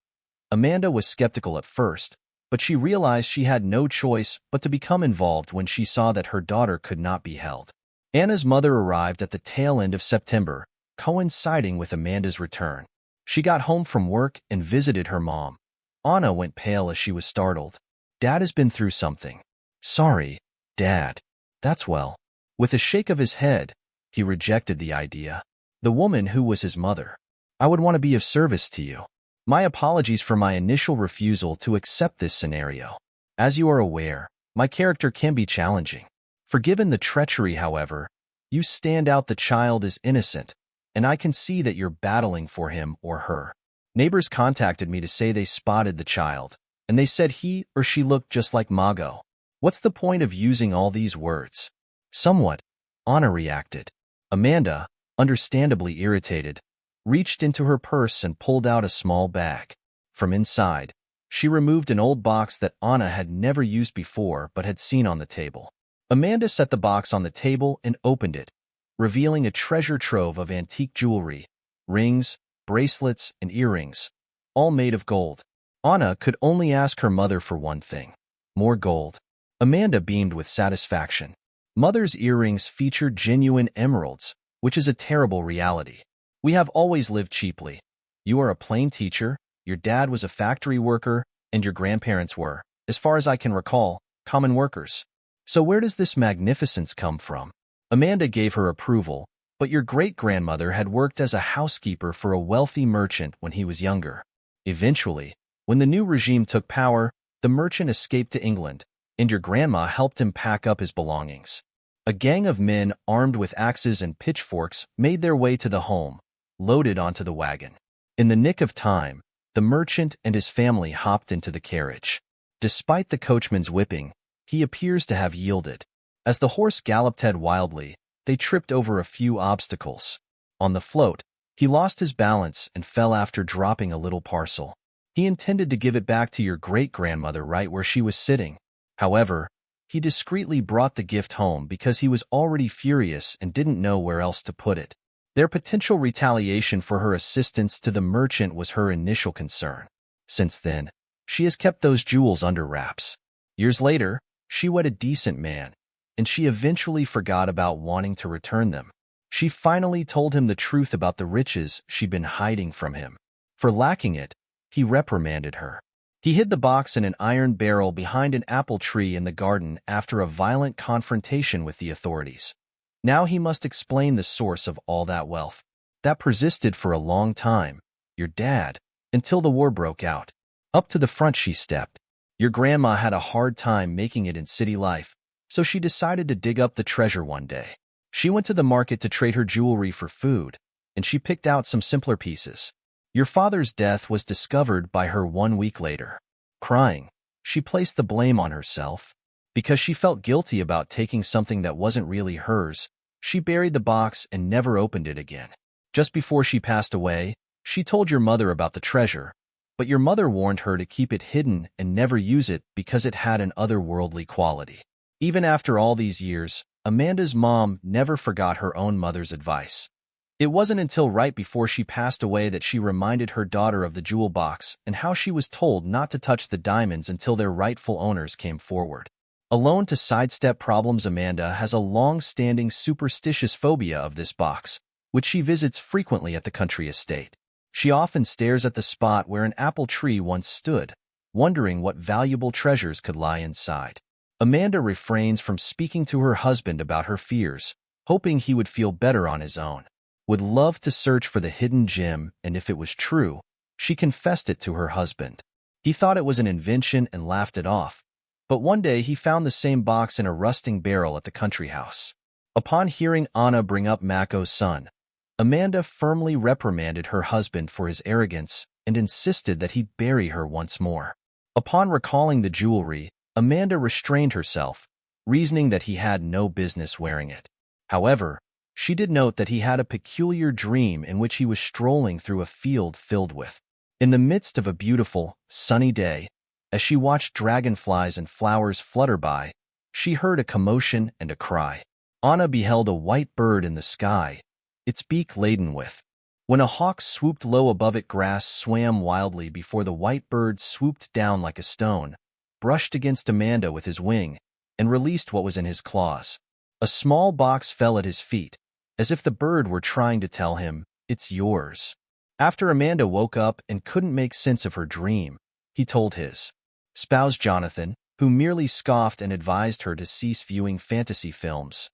Amanda was skeptical at first, but she realized she had no choice but to become involved when she saw that her daughter could not be held. Anna's mother arrived at the tail end of September, coinciding with Amanda's return. She got home from work and visited her mom. Anna went pale as she was startled. "Dad has been through something." "Sorry, Dad." "That's well." With a shake of his head, he rejected the idea. The woman who was his mother. "I would want to be of service to you. My apologies for my initial refusal to accept this scenario. As you are aware, my character can be challenging. Forgiven the treachery, however, you stand out. The child is innocent, and I can see that you're battling for him or her. Neighbors contacted me to say they spotted the child, and they said he or she looked just like Mago. What's the point of using all these words?" "Somewhat," Anna reacted. Amanda, understandably irritated, reached into her purse and pulled out a small bag. From inside, she removed an old box that Anna had never used before but had seen on the table. Amanda set the box on the table and opened it, revealing a treasure trove of antique jewelry, rings, bracelets, and earrings, all made of gold. Anna could only ask her mother for one thing: more gold. Amanda beamed with satisfaction. Mother's earrings featured genuine emeralds, which is a terrible reality. "We have always lived cheaply. You are a plain teacher, your dad was a factory worker, and your grandparents were, as far as I can recall, common workers. So where does this magnificence come from?" Amanda gave her approval, but your great-grandmother had worked as a housekeeper for a wealthy merchant when he was younger. Eventually, when the new regime took power, the merchant escaped to England, and your grandma helped him pack up his belongings. A gang of men armed with axes and pitchforks made their way to the home, loaded onto the wagon. In the nick of time, the merchant and his family hopped into the carriage. Despite the coachman's whipping, he appears to have yielded. As the horse galloped ahead wildly, they tripped over a few obstacles. On the float, he lost his balance and fell after dropping a little parcel. He intended to give it back to your great-grandmother right where she was sitting. However, he discreetly brought the gift home because he was already furious and didn't know where else to put it. Their potential retaliation for her assistance to the merchant was her initial concern. Since then, she has kept those jewels under wraps. Years later, she wed a decent man, and she eventually forgot about wanting to return them. She finally told him the truth about the riches she'd been hiding from him. For lacking it, he reprimanded her. He hid the box in an iron barrel behind an apple tree in the garden after a violent confrontation with the authorities. Now he must explain the source of all that wealth. That persisted for a long time, your dad, until the war broke out. Up to the front she stepped. Your grandma had a hard time making it in city life, so she decided to dig up the treasure one day. She went to the market to trade her jewelry for food, and she picked out some simpler pieces. Your father's death was discovered by her 1 week later. Crying, she placed the blame on herself. Because she felt guilty about taking something that wasn't really hers, she buried the box and never opened it again. Just before she passed away, she told your mother about the treasure, but your mother warned her to keep it hidden and never use it because it had an otherworldly quality. Even after all these years, Amanda's mom never forgot her own mother's advice. It wasn't until right before she passed away that she reminded her daughter of the jewel box and how she was told not to touch the diamonds until their rightful owners came forward. Alone to sidestep problems, Amanda has a long-standing superstitious phobia of this box, which she visits frequently at the country estate. She often stares at the spot where an apple tree once stood, wondering what valuable treasures could lie inside. Amanda refrains from speaking to her husband about her fears, hoping he would feel better on his own. Would love to search for the hidden gem, and if it was true, she confessed it to her husband. He thought it was an invention and laughed it off, but one day he found the same box in a rusting barrel at the country house. Upon hearing Anna bring up Mako's son, Amanda firmly reprimanded her husband for his arrogance and insisted that he bury her once more. Upon recalling the jewelry, Amanda restrained herself, reasoning that he had no business wearing it. However, she did note that he had a peculiar dream in which he was strolling through a field filled with. In the midst of a beautiful, sunny day, as she watched dragonflies and flowers flutter by, she heard a commotion and a cry. Anna beheld a white bird in the sky, its beak laden with. When a hawk swooped low above it, grass swam wildly before the white bird swooped down like a stone, brushed against Amanda with his wing, and released what was in his claws. A small box fell at his feet, as if the bird were trying to tell him, "It's yours." After Amanda woke up and couldn't make sense of her dream, he told his spouse Jonathan, who merely scoffed and advised her to cease viewing fantasy films.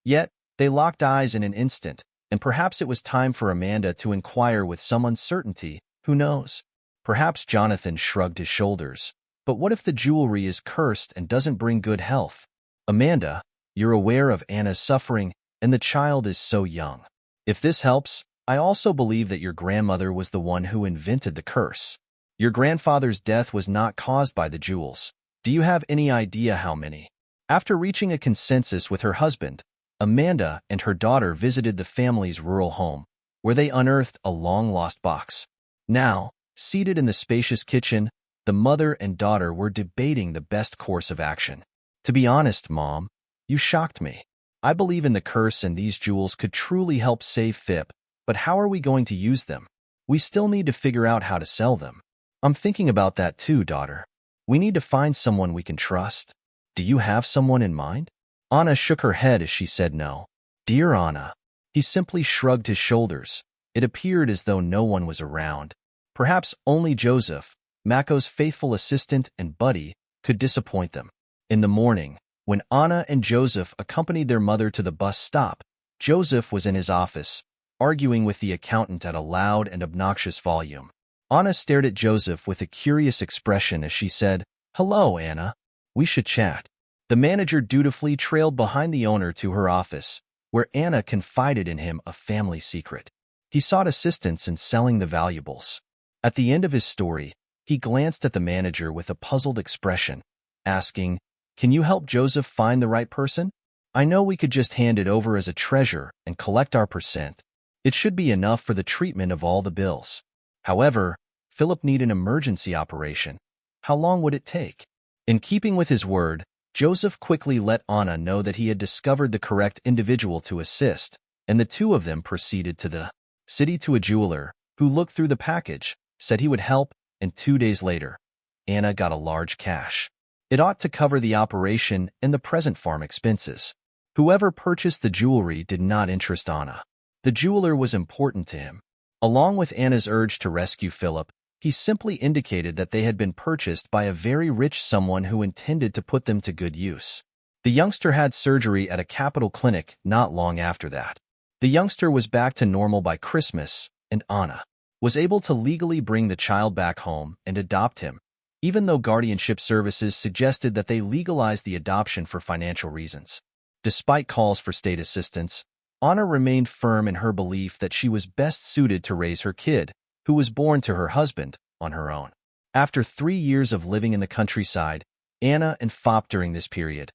Yet, they locked eyes in an instant, and perhaps it was time for Amanda to inquire with some uncertainty, who knows? Perhaps Jonathan shrugged his shoulders. But what if the jewelry is cursed and doesn't bring good health? Amanda, you're aware of Anna's suffering, and the child is so young. If this helps, I also believe that your grandmother was the one who invented the curse. Your grandfather's death was not caused by the jewels. Do you have any idea how many? After reaching a consensus with her husband, Amanda and her daughter visited the family's rural home, where they unearthed a long-lost box. Now, seated in the spacious kitchen, the mother and daughter were debating the best course of action. To be honest, Mom, you shocked me. I believe in the curse and these jewels could truly help save Phip, but how are we going to use them? We still need to figure out how to sell them. I'm thinking about that too, daughter. We need to find someone we can trust. Do you have someone in mind? Anna shook her head as she said no. Dear Anna. He simply shrugged his shoulders. It appeared as though no one was around. Perhaps only Joseph, Mako's faithful assistant and buddy, could disappoint them. In the morning, when Anna and Joseph accompanied their mother to the bus stop, Joseph was in his office, arguing with the accountant at a loud and obnoxious volume. Anna stared at Joseph with a curious expression as she said, "Hello, Anna. We should chat." The manager dutifully trailed behind the owner to her office, where Anna confided in him a family secret. He sought assistance in selling the valuables. At the end of his story, he glanced at the manager with a puzzled expression, asking, "Can you help Joseph find the right person? I know we could just hand it over as a treasure and collect our percent. It should be enough for the treatment of all the bills. However, Philip needed an emergency operation. How long would it take?" In keeping with his word, Joseph quickly let Anna know that he had discovered the correct individual to assist, and the two of them proceeded to the city to a jeweler, who looked through the package, said he would help, and 2 days later, Anna got a large cash. It ought to cover the operation and the present farm expenses. Whoever purchased the jewelry did not interest Anna. The jeweler was important to him. Along with Anna's urge to rescue Philip, he simply indicated that they had been purchased by a very rich someone who intended to put them to good use. The youngster had surgery at a capital clinic not long after that. The youngster was back to normal by Christmas, and Anna was able to legally bring the child back home and adopt him, even though guardianship services suggested that they legalize the adoption for financial reasons. Despite calls for state assistance, Anna remained firm in her belief that she was best suited to raise her kid, who was born to her husband, on her own. After 3 years of living in the countryside, Anna and Phop during this period,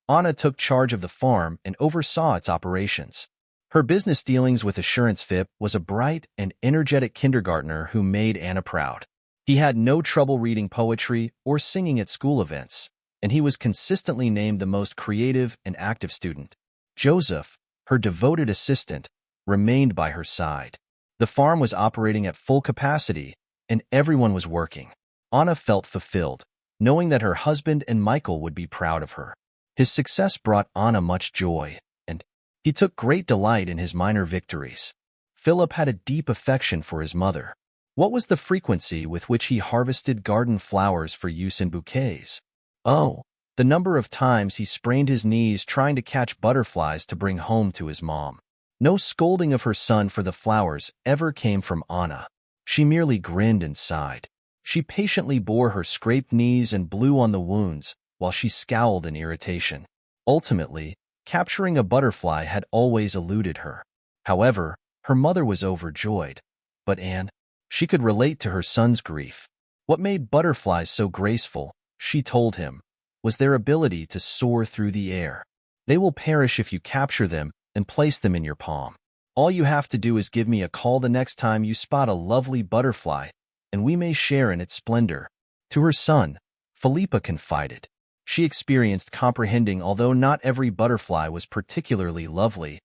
Anna took charge of the farm and oversaw its operations. Her business dealings with Assurance Phip was a bright and energetic kindergartner who made Anna proud. He had no trouble reading poetry or singing at school events, and he was consistently named the most creative and active student. Joseph, her devoted assistant, remained by her side. The farm was operating at full capacity, and everyone was working. Anna felt fulfilled, knowing that her husband and Michael would be proud of her. His success brought Anna much joy, and he took great delight in his minor victories. Philip had a deep affection for his mother. What was the frequency with which he harvested garden flowers for use in bouquets? Oh, the number of times he sprained his knees trying to catch butterflies to bring home to his mom. No scolding of her son for the flowers ever came from Anna. She merely grinned and sighed. She patiently bore her scraped knees and blew on the wounds while she scowled in irritation. Ultimately, capturing a butterfly had always eluded her. However, her mother was overjoyed. But Anne, she could relate to her son's grief. What made butterflies so graceful, she told him, was their ability to soar through the air. They will perish if you capture them and place them in your palm. All you have to do is give me a call the next time you spot a lovely butterfly, and we may share in its splendor. To her son, Philippa confided. she experienced comprehending. Although not every butterfly was particularly lovely,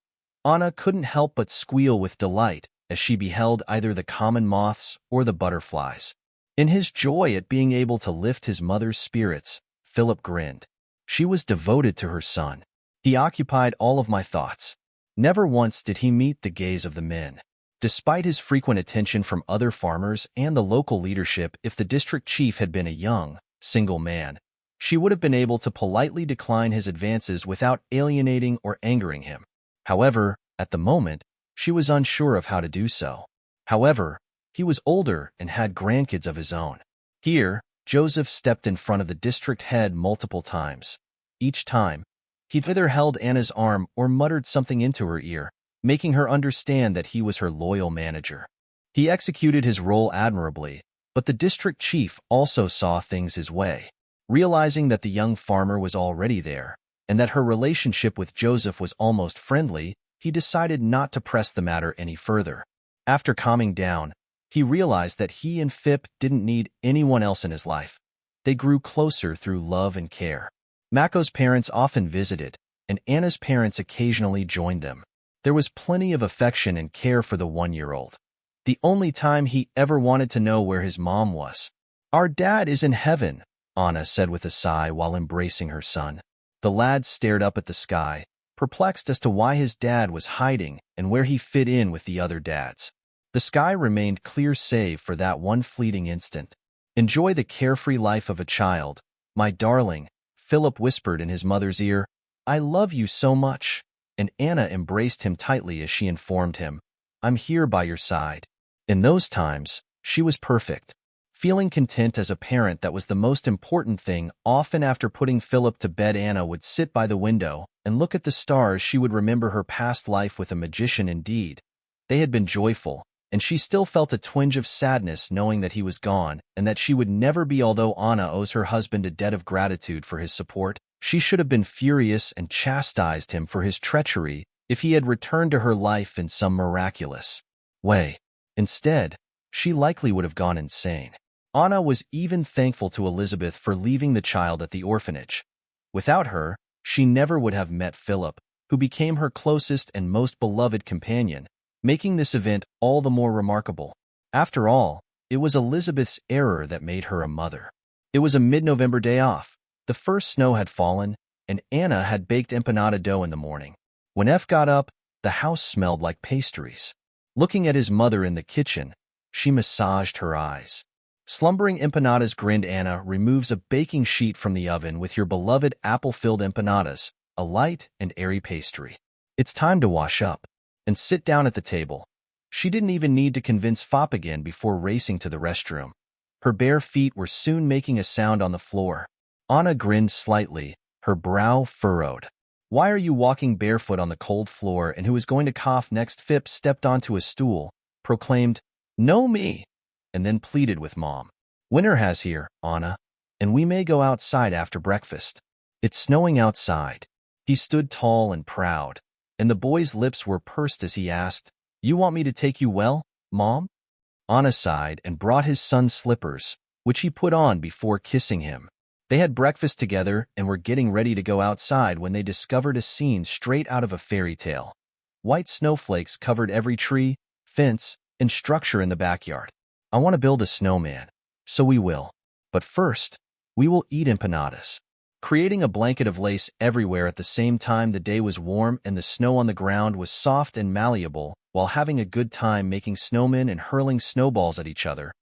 Anna couldn't help but squeal with delight as she beheld either the common moths or the butterflies. In his joy at being able to lift his mother's spirits, Philip grinned. She was devoted to her son. He occupied all of my thoughts. Never once did he meet the gaze of the men. Despite his frequent attention from other farmers and the local leadership, if the district chief had been a young, single man, she would have been able to politely decline his advances without alienating or angering him. However, at the moment, she was unsure of how to do so. However, he was older and had grandkids of his own. Here, Joseph stepped in front of the district head multiple times. Each time, he either held Anna's arm or muttered something into her ear, making her understand that he was her loyal manager. He executed his role admirably, but the district chief also saw things his way. Realizing that the young farmer was already there, and that her relationship with Joseph was almost friendly, he decided not to press the matter any further. After calming down, he realized that he and Phip didn't need anyone else in his life. They grew closer through love and care. Mako's parents often visited, and Anna's parents occasionally joined them. There was plenty of affection and care for the 1-year-old. The only time he ever wanted to know where his mom was. "Our dad is in heaven," Anna said with a sigh while embracing her son. The lad stared up at the sky, perplexed as to why his dad was hiding and where he fit in with the other dads. The sky remained clear save for that one fleeting instant. "Enjoy the carefree life of a child, my darling," Philip whispered in his mother's ear. "I love you so much." And Anna embraced him tightly as she informed him, "I'm here by your side." In those times, she was perfect. Feeling content as a parent, that was the most important thing. Often after putting Philip to bed, Anna would sit by the window and look at the stars. She would remember her past life with a magician indeed. They had been joyful, and she still felt a twinge of sadness knowing that he was gone and that she would never be. Although Anna owes her husband a debt of gratitude for his support, she should have been furious and chastised him for his treachery if he had returned to her life in some miraculous way. Instead, she likely would have gone insane. Anna was even thankful to Elizabeth for leaving the child at the orphanage. Without her, she never would have met Philip, who became her closest and most beloved companion, making this event all the more remarkable. After all, it was Elizabeth's error that made her a mother. It was a mid-November day off. The first snow had fallen, and Anna had baked empanada dough in the morning. When F got up, the house smelled like pastries. Looking at his mother in the kitchen, she massaged her eyes. "Slumbering empanadas," grinned Anna, "removes a baking sheet from the oven with your beloved apple-filled empanadas, a light and airy pastry. It's time to wash up and sit down at the table." She didn't even need to convince Fop again before racing to the restroom. Her bare feet were soon making a sound on the floor. Anna grinned slightly, her brow furrowed. "Why are you walking barefoot on the cold floor, and who is going to cough next?" Phip stepped onto a stool, proclaimed, "No, me," and then pleaded with Mom. "Winter has here, Anna, and we may go outside after breakfast. It's snowing outside." He stood tall and proud, and the boy's lips were pursed as he asked, "You want me to take you well, Mom?" Anna sighed and brought his son slippers, which he put on before kissing him. They had breakfast together and were getting ready to go outside when they discovered a scene straight out of a fairy tale. White snowflakes covered every tree, fence, and structure in the backyard. "I want to build a snowman, so we will. But first, we will eat empanadas." Creating a blanket of lace everywhere at the same time, the day was warm and the snow on the ground was soft and malleable. While having a good time making snowmen and hurling snowballs at each other,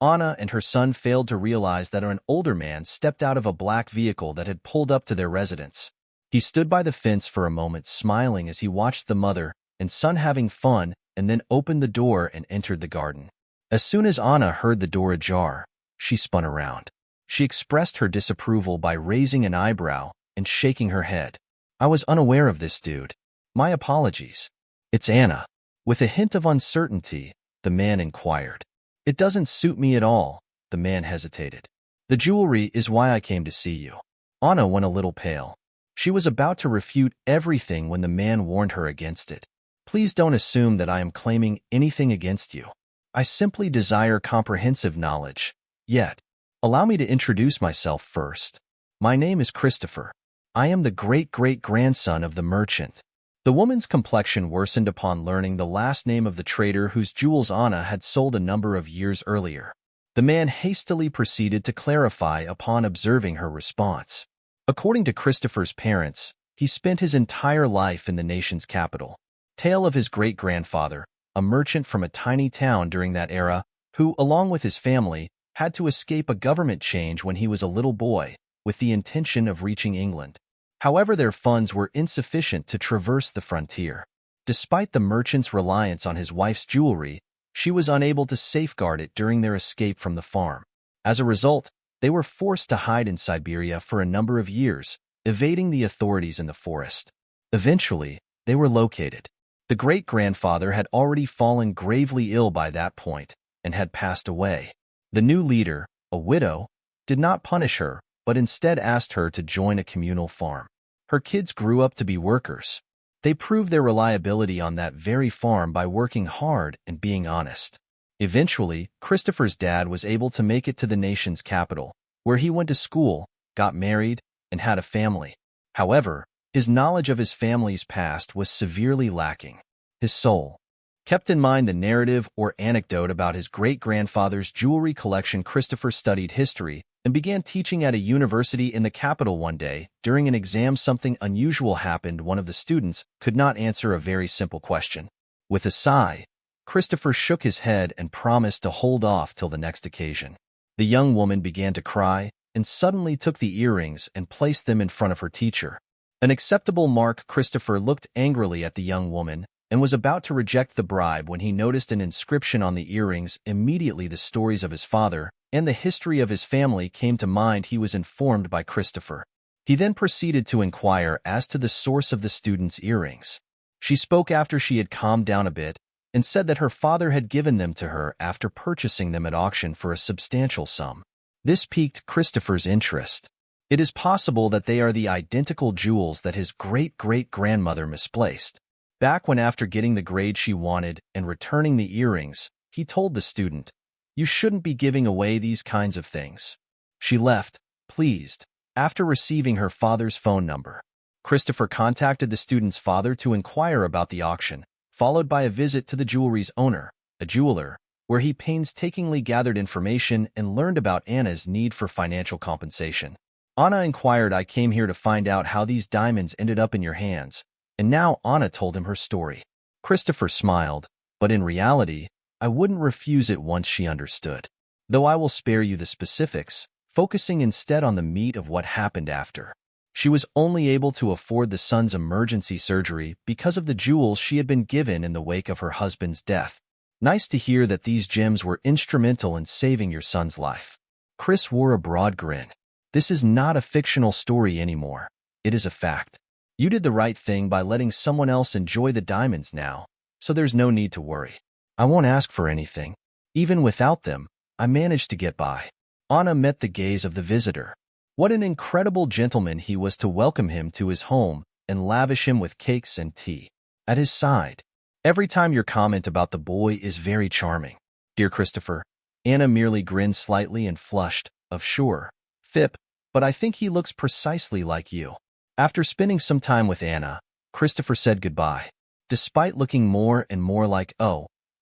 Anna and her son failed to realize that an older man stepped out of a black vehicle that had pulled up to their residence. He stood by the fence for a moment, smiling as he watched the mother and son having fun, and then opened the door and entered the garden. As soon as Anna heard the door ajar, she spun around. She expressed her disapproval by raising an eyebrow and shaking her head. "I was unaware of this, dude. My apologies." "It's Anna." With a hint of uncertainty, the man inquired. "It doesn't suit me at all." The man hesitated. "The jewelry is why I came to see you." Anna went a little pale. She was about to refute everything when the man warned her against it. "Please don't assume that I am claiming anything against you. I simply desire comprehensive knowledge. Yet, allow me to introduce myself first. My name is Christopher. I am the great-great-grandson of the merchant. The woman's complexion worsened upon learning the last name of the trader whose jewels Anna had sold a number of years earlier. The man hastily proceeded to clarify upon observing her response. According to Christopher's parents, he spent his entire life in the nation's capital. Tale of his great-grandfather, a merchant from a tiny town during that era, who, along with his family, had to escape a government change when he was a little boy, with the intention of reaching England. However, their funds were insufficient to traverse the frontier. Despite the merchant's reliance on his wife's jewelry, she was unable to safeguard it during their escape from the farm. As a result, they were forced to hide in Siberia for a number of years, evading the authorities in the forest. Eventually, they were located. The great-grandfather had already fallen gravely ill by that point and had passed away. The new leader, a widow, did not punish her, but instead asked her to join a communal farm. Her kids grew up to be workers. They proved their reliability on that very farm by working hard and being honest. Eventually, Christopher's dad was able to make it to the nation's capital, where he went to school, got married, and had a family. However, his knowledge of his family's past was severely lacking. His soul kept in mind the narrative or anecdote about his great-grandfather's jewelry collection. Christopher studied history and began teaching at a university in the capital. One day, during an exam, something unusual happened. One of the students could not answer a very simple question. With a sigh, Christopher shook his head and promised to hold off till the next occasion. The young woman began to cry and suddenly took the earrings and placed them in front of her teacher. An acceptable mark. Christopher looked angrily at the young woman and was about to reject the bribe when he noticed an inscription on the earrings. Immediately, the stories of his father and the history of his family came to mind. He was informed by Christopher. He then proceeded to inquire as to the source of the student's earrings. She spoke after she had calmed down a bit and said that her father had given them to her after purchasing them at auction for a substantial sum. This piqued Christopher's interest. It is possible that they are the identical jewels that his great-great-grandmother misplaced. Back when, after getting the grade she wanted and returning the earrings, he told the student, "You shouldn't be giving away these kinds of things." She left, pleased. After receiving her father's phone number, Christopher contacted the student's father to inquire about the auction, followed by a visit to the jewelry's owner, a jeweler, where he painstakingly gathered information and learned about Anna's need for financial compensation. Anna inquired, "I came here to find out how these diamonds ended up in your hands." And now Anna told him her story. Christopher smiled, but in reality, "I wouldn't refuse it once she understood. Though I will spare you the specifics, focusing instead on the meat of what happened after. She was only able to afford the son's emergency surgery because of the jewels she had been given in the wake of her husband's death. Nice to hear that these gems were instrumental in saving your son's life." Chris wore a broad grin. "This is not a fictional story anymore. It is a fact. You did the right thing by letting someone else enjoy the diamonds now, so there's no need to worry. I won't ask for anything. Even without them, I managed to get by." Anna met the gaze of the visitor. What an incredible gentleman he was to welcome him to his home and lavish him with cakes and tea. At his side, "Every time your comment about the boy is very charming, dear Christopher." Anna merely grinned slightly and flushed. "Of sure, Phip, but I think he looks precisely like you." After spending some time with Anna, Christopher said goodbye. Despite looking more and more like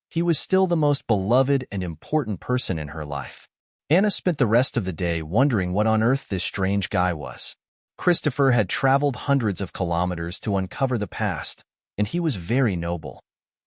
he was still the most beloved and important person in her life. Anna spent the rest of the day wondering what on earth this strange guy was. Christopher had traveled hundreds of kilometers to uncover the past, and he was very noble.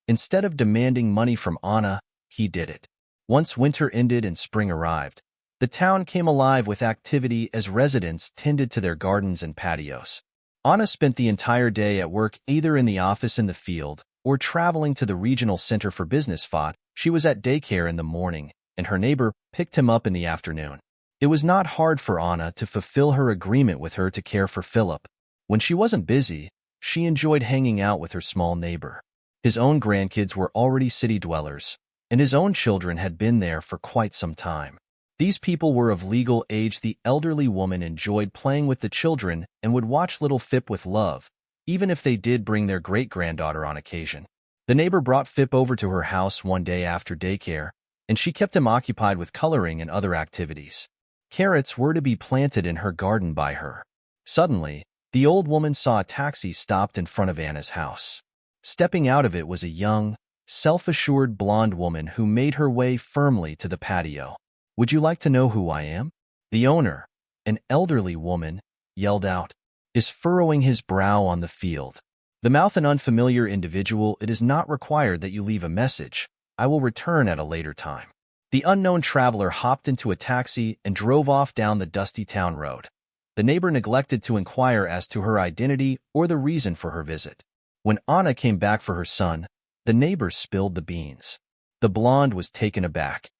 Instead of demanding money from Anna, he did it. Once winter ended and spring arrived, the town came alive with activity as residents tended to their gardens and patios. Anna spent the entire day at work, either in the office in the field or traveling to the regional center for business. She was at daycare in the morning, and her neighbor picked him up in the afternoon. It was not hard for Anna to fulfill her agreement with her to care for Philip. When she wasn't busy, she enjoyed hanging out with her small neighbor. His own grandkids were already city dwellers, and his own children had been there for quite some time. These people were of legal age. The elderly woman enjoyed playing with the children and would watch little Phip with love, even if they did bring their great-granddaughter on occasion. The neighbor brought Phip over to her house one day after daycare, and she kept him occupied with coloring and other activities. Carrots were to be planted in her garden by her. Suddenly, the old woman saw a taxi stopped in front of Anna's house. Stepping out of it was a young, self-assured blonde woman who made her way firmly to the patio. "Would you like to know who I am?" The owner, an elderly woman, yelled out, is furrowing his brow on the field. "The mouth an unfamiliar individual, it is not required that you leave a message. I will return at a later time." The unknown traveler hopped into a taxi and drove off down the dusty town road. The neighbor neglected to inquire as to her identity or the reason for her visit. When Anna came back for her son, the neighbor spilled the beans. The blonde was taken aback.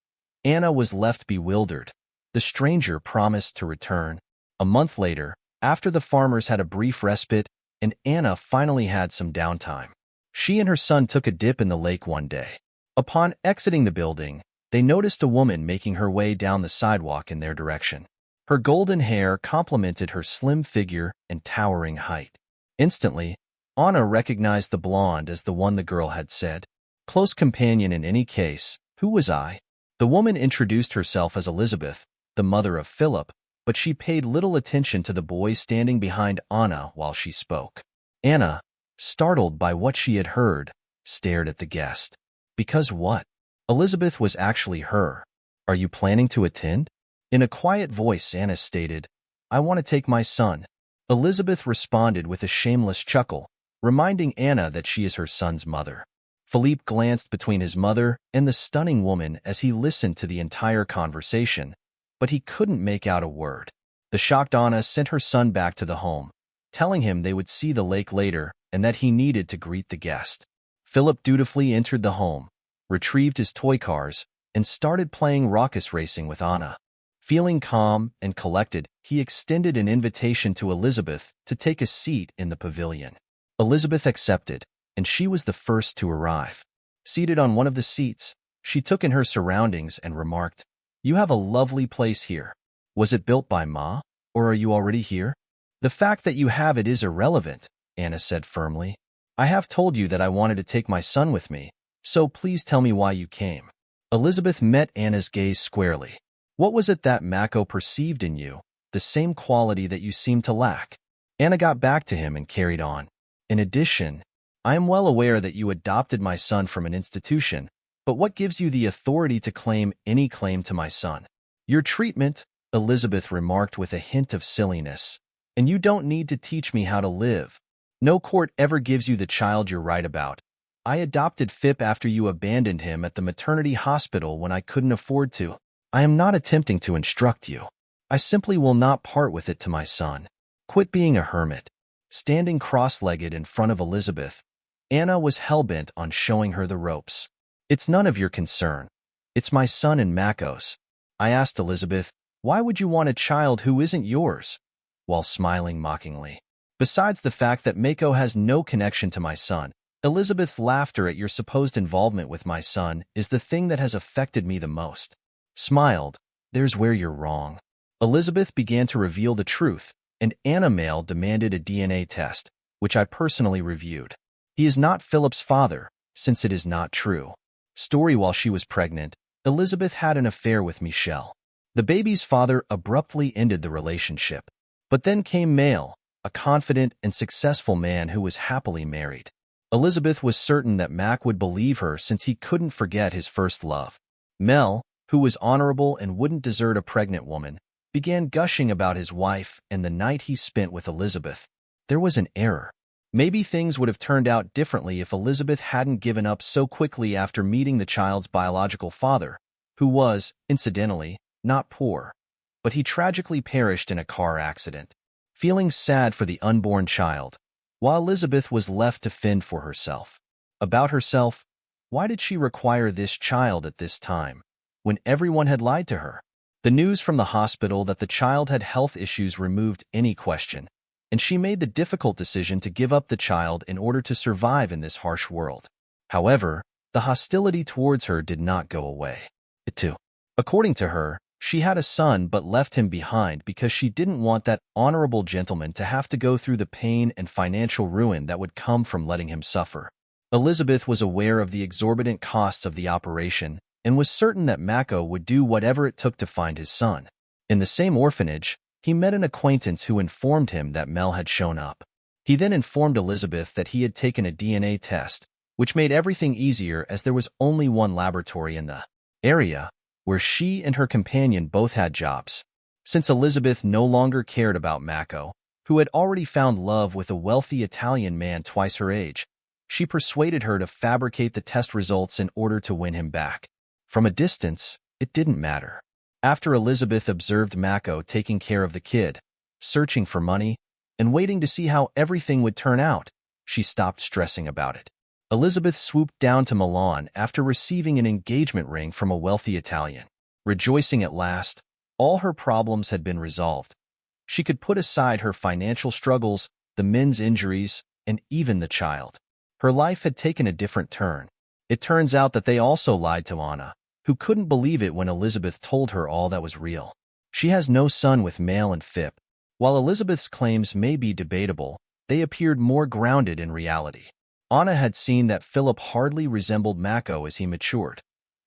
Anna was left bewildered. The stranger promised to return. A month later, after the farmers had a brief respite and Anna finally had some downtime, she and her son took a dip in the lake one day. Upon exiting the building, they noticed a woman making her way down the sidewalk in their direction. Her golden hair complemented her slim figure and towering height. Instantly, Anna recognized the blonde as the one the girl had said. "Close companion in any case, who was I?" The woman introduced herself as Elizabeth, the mother of Philip, but she paid little attention to the boy standing behind Anna while she spoke. Anna, startled by what she had heard, stared at the guest. "Because what?" Elizabeth was actually her. "Are you planning to attend?" In a quiet voice, Anna stated, "I want to take my son." Elizabeth responded with a shameless chuckle, reminding Anna that she is her son's mother. Philippe glanced between his mother and the stunning woman as he listened to the entire conversation, but he couldn't make out a word. The shocked Anna sent her son back to the home, telling him they would see the lake later and that he needed to greet the guest. Philip dutifully entered the home, retrieved his toy cars, and started playing raucous racing with Anna. Feeling calm and collected, he extended an invitation to Elizabeth to take a seat in the pavilion. Elizabeth accepted, and she was the first to arrive. Seated on one of the seats, she took in her surroundings and remarked, "You have a lovely place here. Was it built by Ma, or are you already here?" "The fact that you have it is irrelevant," Anna said firmly. "I have told you that I wanted to take my son with me, so please tell me why you came." Elizabeth met Anna's gaze squarely. "What was it that Mako perceived in you, the same quality that you seemed to lack?" Anna got back to him and carried on. "In addition, I am well aware that you adopted my son from an institution, but what gives you the authority to claim any claim to my son?" "Your treatment," Elizabeth remarked with a hint of silliness, "and you don't need to teach me how to live. No court ever gives you the child you're right about. I adopted Phip after you abandoned him at the maternity hospital when I couldn't afford to. I am not attempting to instruct you. I simply will not part with it to my son. Quit being a hermit." Standing cross-legged in front of Elizabeth, Anna was hell-bent on showing her the ropes. "It's none of your concern. It's my son and Mako's." I asked Elizabeth, "Why would you want a child who isn't yours?" while smiling mockingly. "Besides the fact that Mako has no connection to my son, Elizabeth's laughter at your supposed involvement with my son is the thing that has affected me the most." Smiled, "There's where you're wrong." Elizabeth began to reveal the truth, and Anna Mail demanded a DNA test, which I personally reviewed. He is not Philip's father, since it is not true. Story: while she was pregnant, Elizabeth had an affair with Michel. The baby's father abruptly ended the relationship. But then came Mail, a confident and successful man who was happily married. Elizabeth was certain that Mac would believe her since he couldn't forget his first love. Mel, who was honorable and wouldn't desert a pregnant woman, began gushing about his wife and the night he spent with Elizabeth. There was an error. Maybe things would have turned out differently if Elizabeth hadn't given up so quickly after meeting the child's biological father, who was, incidentally, not poor, but he tragically perished in a car accident. Feeling sad for the unborn child, while Elizabeth was left to fend for herself. About herself, why did she require this child at this time, when everyone had lied to her? The news from the hospital that the child had health issues removed any question, and she made the difficult decision to give up the child in order to survive in this harsh world. However, the hostility towards her did not go away. It too. According to her, she had a son but left him behind because she didn't want that honorable gentleman to have to go through the pain and financial ruin that would come from letting him suffer. Elizabeth was aware of the exorbitant costs of the operation and was certain that Mako would do whatever it took to find his son. In the same orphanage, he met an acquaintance who informed him that Mel had shown up. He then informed Elizabeth that he had taken a DNA test, which made everything easier as there was only one laboratory in the area, where she and her companion both had jobs. Since Elizabeth no longer cared about Mako, who had already found love with a wealthy Italian man twice her age, she persuaded her to fabricate the test results in order to win him back. From a distance, it didn't matter. After Elizabeth observed Mako taking care of the kid, searching for money, and waiting to see how everything would turn out, she stopped stressing about it. Elizabeth swooped down to Milan after receiving an engagement ring from a wealthy Italian. Rejoicing at last, all her problems had been resolved. She could put aside her financial struggles, the men's injuries, and even the child. Her life had taken a different turn. It turns out that they also lied to Anna, who couldn't believe it when Elizabeth told her all that was real. She has no son with Male and Phip. While Elizabeth's claims may be debatable, they appeared more grounded in reality. Anna had seen that Philip hardly resembled Mako as he matured.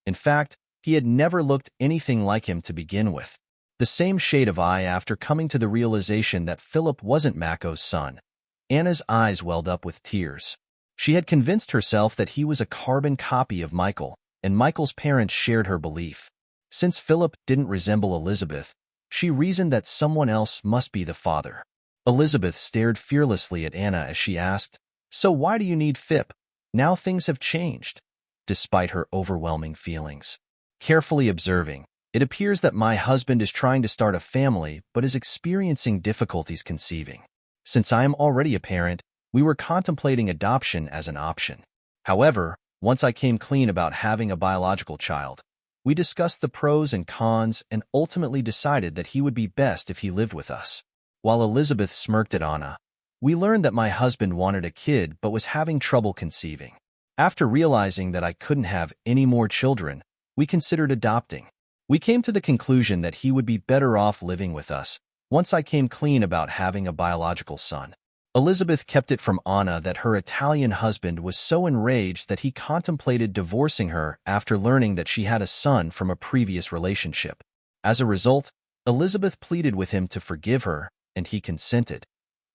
In fact, he had never looked anything like him to begin with. The same shade of eye after coming to the realization that Philip wasn't Mako's son. Anna's eyes welled up with tears. She had convinced herself that he was a carbon copy of Michael, and Michael's parents shared her belief. Since Philip didn't resemble Elizabeth, she reasoned that someone else must be the father. Elizabeth stared fearlessly at Anna as she asked, "So why do you need Phip? Now things have changed." Despite her overwhelming feelings. Carefully observing, "It appears that my husband is trying to start a family but is experiencing difficulties conceiving. Since I am already a parent, we were contemplating adoption as an option. However, once I came clean about having a biological child, we discussed the pros and cons and ultimately decided that he would be best if he lived with us." While Elizabeth smirked at Anna, "We learned that my husband wanted a kid but was having trouble conceiving. After realizing that I couldn't have any more children, we considered adopting. We came to the conclusion that he would be better off living with us once I came clean about having a biological son." Elizabeth kept it from Anna that her Italian husband was so enraged that he contemplated divorcing her after learning that she had a son from a previous relationship. As a result, Elizabeth pleaded with him to forgive her, and he consented,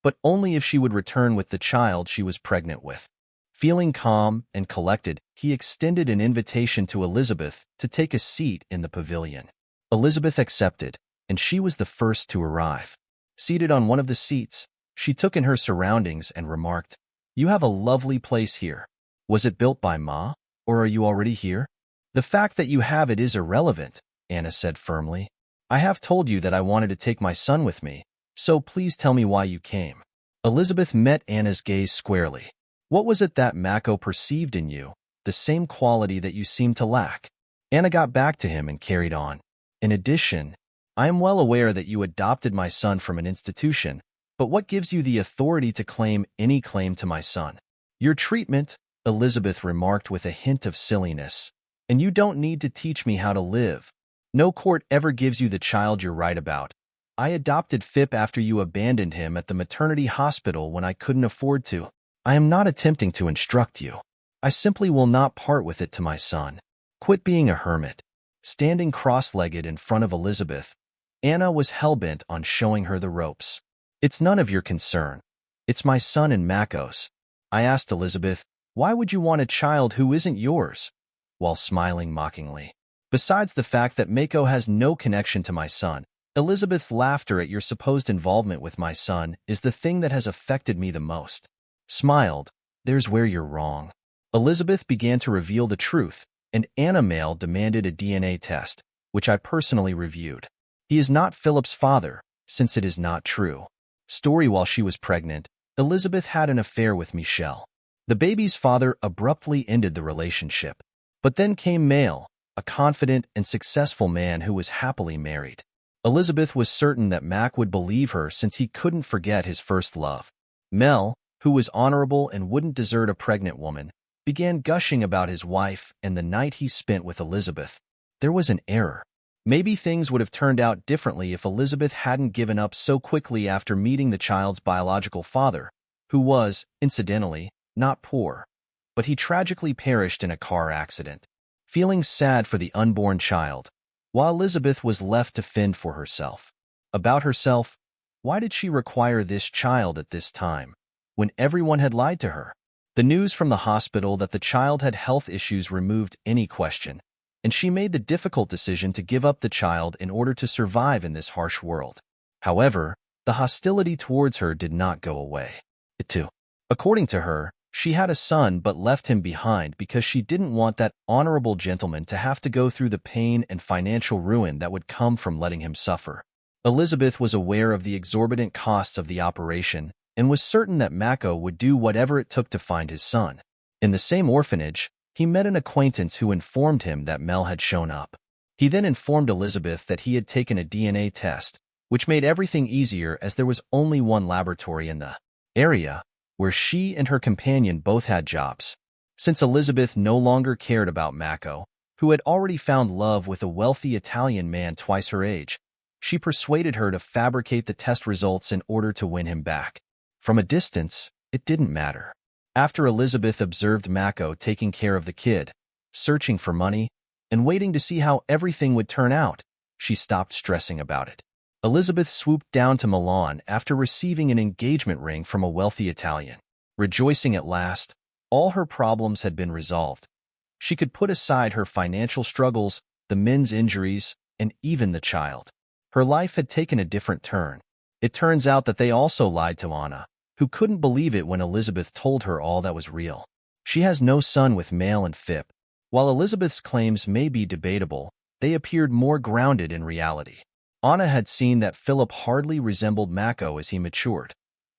but only if she would return with the child she was pregnant with. Feeling calm and collected, he extended an invitation to Elizabeth to take a seat in the pavilion. Elizabeth accepted, and she was the first to arrive. Seated on one of the seats, she took in her surroundings and remarked, "You have a lovely place here. Was it built by Ma, or are you already here?" "The fact that you have it is irrelevant," Anna said firmly. "I have told you that I wanted to take my son with me, so please tell me why you came." Elizabeth met Anna's gaze squarely. "What was it that Mako perceived in you, the same quality that you seemed to lack?" Anna got back to him and carried on. "In addition, I am well aware that you adopted my son from an institution, but what gives you the authority to claim any claim to my son?" "Your treatment," Elizabeth remarked with a hint of silliness, "and you don't need to teach me how to live. No court ever gives you the child you're right about. I adopted Phip after you abandoned him at the maternity hospital when I couldn't afford to. I am not attempting to instruct you. I simply will not part with it to my son. Quit being a hermit." Standing cross-legged in front of Elizabeth, Anna was hell-bent on showing her the ropes. "It's none of your concern. It's my son and Mako's." I asked Elizabeth, "Why would you want a child who isn't yours?" while smiling mockingly. "Besides the fact that Mako has no connection to my son, Elizabeth's laughter at your supposed involvement with my son is the thing that has affected me the most." Smiled, "There's where you're wrong." Elizabeth began to reveal the truth, and Anna Male demanded a DNA test, which I personally reviewed. He is not Philip's father, since it is not true. Story: while she was pregnant, Elizabeth had an affair with Michel. The baby's father abruptly ended the relationship. But then came Male, a confident and successful man who was happily married. Elizabeth was certain that Mac would believe her since he couldn't forget his first love. Mel, who was honorable and wouldn't desert a pregnant woman, began gushing about his wife and the night he spent with Elizabeth. There was an error. Maybe things would have turned out differently if Elizabeth hadn't given up so quickly after meeting the child's biological father, who was, incidentally, not poor, but he tragically perished in a car accident. Feeling sad for the unborn child, while Elizabeth was left to fend for herself. About herself, why did she require this child at this time, when everyone had lied to her? The news from the hospital that the child had health issues removed any question, and she made the difficult decision to give up the child in order to survive in this harsh world. However, the hostility towards her did not go away. According to her, she had a son but left him behind because she didn't want that honorable gentleman to have to go through the pain and financial ruin that would come from letting him suffer. Elizabeth was aware of the exorbitant costs of the operation and was certain that Mako would do whatever it took to find his son. In the same orphanage, he met an acquaintance who informed him that Mel had shown up. He then informed Elizabeth that he had taken a DNA test, which made everything easier as there was only one laboratory in the area, where she and her companion both had jobs. Since Elizabeth no longer cared about Mako, who had already found love with a wealthy Italian man twice her age, she persuaded her to fabricate the test results in order to win him back. From a distance, it didn't matter. After Elizabeth observed Mako taking care of the kid, searching for money, and waiting to see how everything would turn out, she stopped stressing about it. Elizabeth swooped down to Milan after receiving an engagement ring from a wealthy Italian. Rejoicing at last, all her problems had been resolved. She could put aside her financial struggles, the men's injuries, and even the child. Her life had taken a different turn. It turns out that they also lied to Anna, who couldn't believe it when Elizabeth told her all that was real. She has no son with Male and Phip. While Elizabeth's claims may be debatable, they appeared more grounded in reality. Anna had seen that Philip hardly resembled Mako as he matured.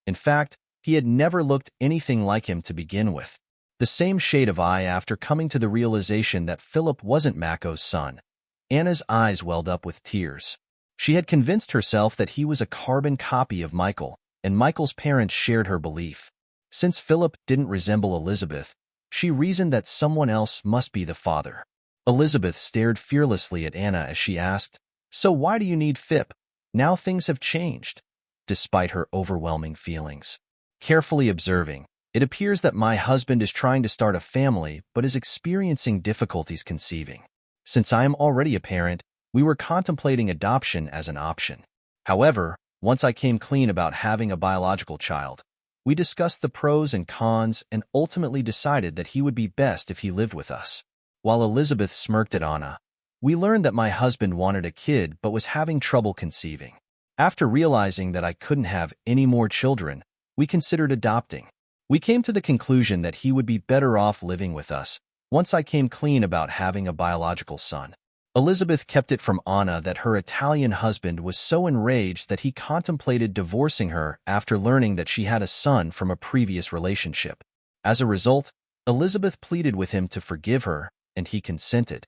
In fact, he had never looked anything like him to begin with. The same shade of eye after coming to the realization that Philip wasn't Mako's son. Anna's eyes welled up with tears. She had convinced herself that he was a carbon copy of Michael, and Michael's parents shared her belief. Since Philip didn't resemble Elizabeth, she reasoned that someone else must be the father. Elizabeth stared fearlessly at Anna as she asked, "So why do you need Phip? Now things have changed." Despite her overwhelming feelings. Carefully observing, "It appears that my husband is trying to start a family but is experiencing difficulties conceiving. Since I am already a parent, we were contemplating adoption as an option. However, once I came clean about having a biological child, we discussed the pros and cons and ultimately decided that he would be best if he lived with us." While Elizabeth smirked at Anna, "We learned that my husband wanted a kid but was having trouble conceiving. After realizing that I couldn't have any more children, we considered adopting. We came to the conclusion that he would be better off living with us once I came clean about having a biological son." Elizabeth kept it from Anna that her Italian husband was so enraged that he contemplated divorcing her after learning that she had a son from a previous relationship. As a result, Elizabeth pleaded with him to forgive her, and he consented,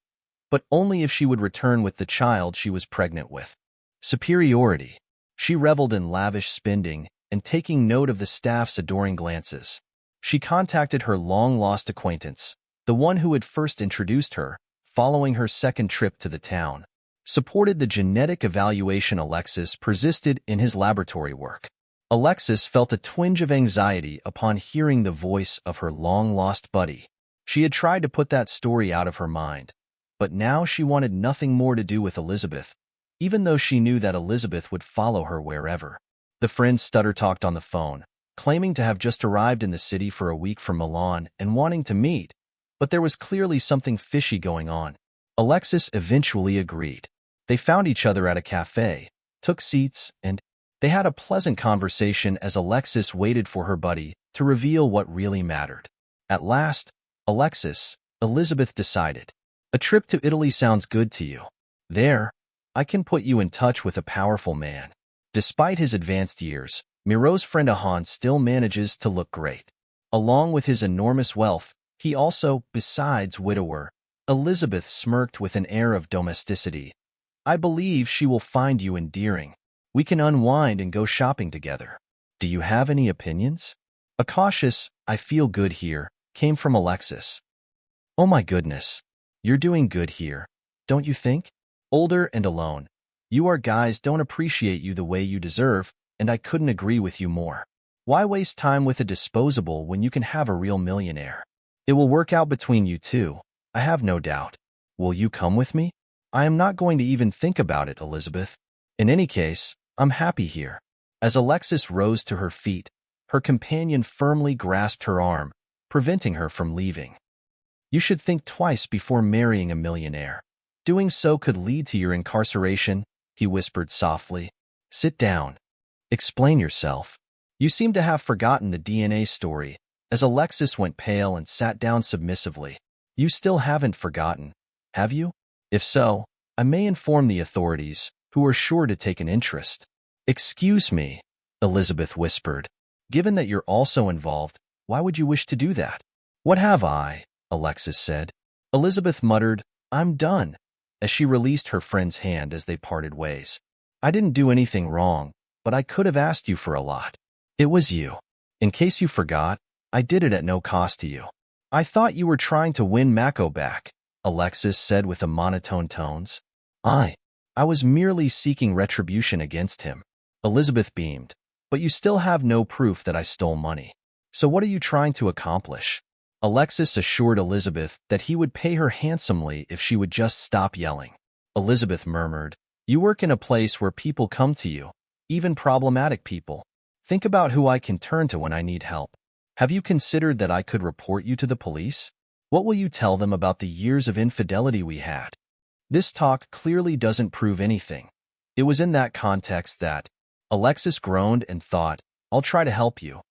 but only if she would return with the child she was pregnant with. Superiority. She reveled in lavish spending and taking note of the staff's adoring glances. She contacted her long-lost acquaintance, the one who had first introduced her, following her second trip to the town. Supported the genetic evaluation Alexis persisted in his laboratory work. Alexis felt a twinge of anxiety upon hearing the voice of her long-lost buddy. She had tried to put that story out of her mind, but now she wanted nothing more to do with Elizabeth, even though she knew that Elizabeth would follow her wherever. The friend stutter-talked on the phone, claiming to have just arrived in the city for a week from Milan and wanting to meet, but there was clearly something fishy going on. Alexis eventually agreed. They found each other at a cafe, took seats, and they had a pleasant conversation as Alexis waited for her buddy to reveal what really mattered. At last, Elizabeth decided, "A trip to Italy sounds good to you. There, I can put you in touch with a powerful man." Despite his advanced years, Miro's friend Ahan still manages to look great. Along with his enormous wealth, he also, besides widower, Elizabeth smirked with an air of domesticity. "I believe she will find you endearing. We can unwind and go shopping together. Do you have any opinions?" A cautious, "I feel good here," came from Alexis. "Oh my goodness. You're doing good here, don't you think? Older and alone. You our guys don't appreciate you the way you deserve, and I couldn't agree with you more. Why waste time with a disposable when you can have a real millionaire? It will work out between you two, I have no doubt. Will you come with me?" I am not going to even think about it, Elizabeth. In any case, I'm happy here. As Alexis rose to her feet, her companion firmly grasped her arm, preventing her from leaving. You should think twice before marrying a millionaire. Doing so could lead to your incarceration, he whispered softly. Sit down. Explain yourself. You seem to have forgotten the DNA story, as Alexis went pale and sat down submissively. You still haven't forgotten, have you? If so, I may inform the authorities, who are sure to take an interest. Excuse me, Elizabeth whispered. Given that you're also involved, why would you wish to do that? What have I? Alexis said. Elizabeth muttered, I'm done, as she released her friend's hand as they parted ways. I didn't do anything wrong, but I could have asked you for a lot. It was you. In case you forgot, I did it at no cost to you. I thought you were trying to win Mako back, Alexis said with a monotone tones. I was merely seeking retribution against him. Elizabeth beamed. But you still have no proof that I stole money. So what are you trying to accomplish? Alexis assured Elizabeth that he would pay her handsomely if she would just stop yelling. Elizabeth murmured, You work in a place where people come to you, even problematic people. Think about who I can turn to when I need help. Have you considered that I could report you to the police? What will you tell them about the years of infidelity we had? This talk clearly doesn't prove anything. It was in that context that Alexis groaned and thought, I'll try to help you.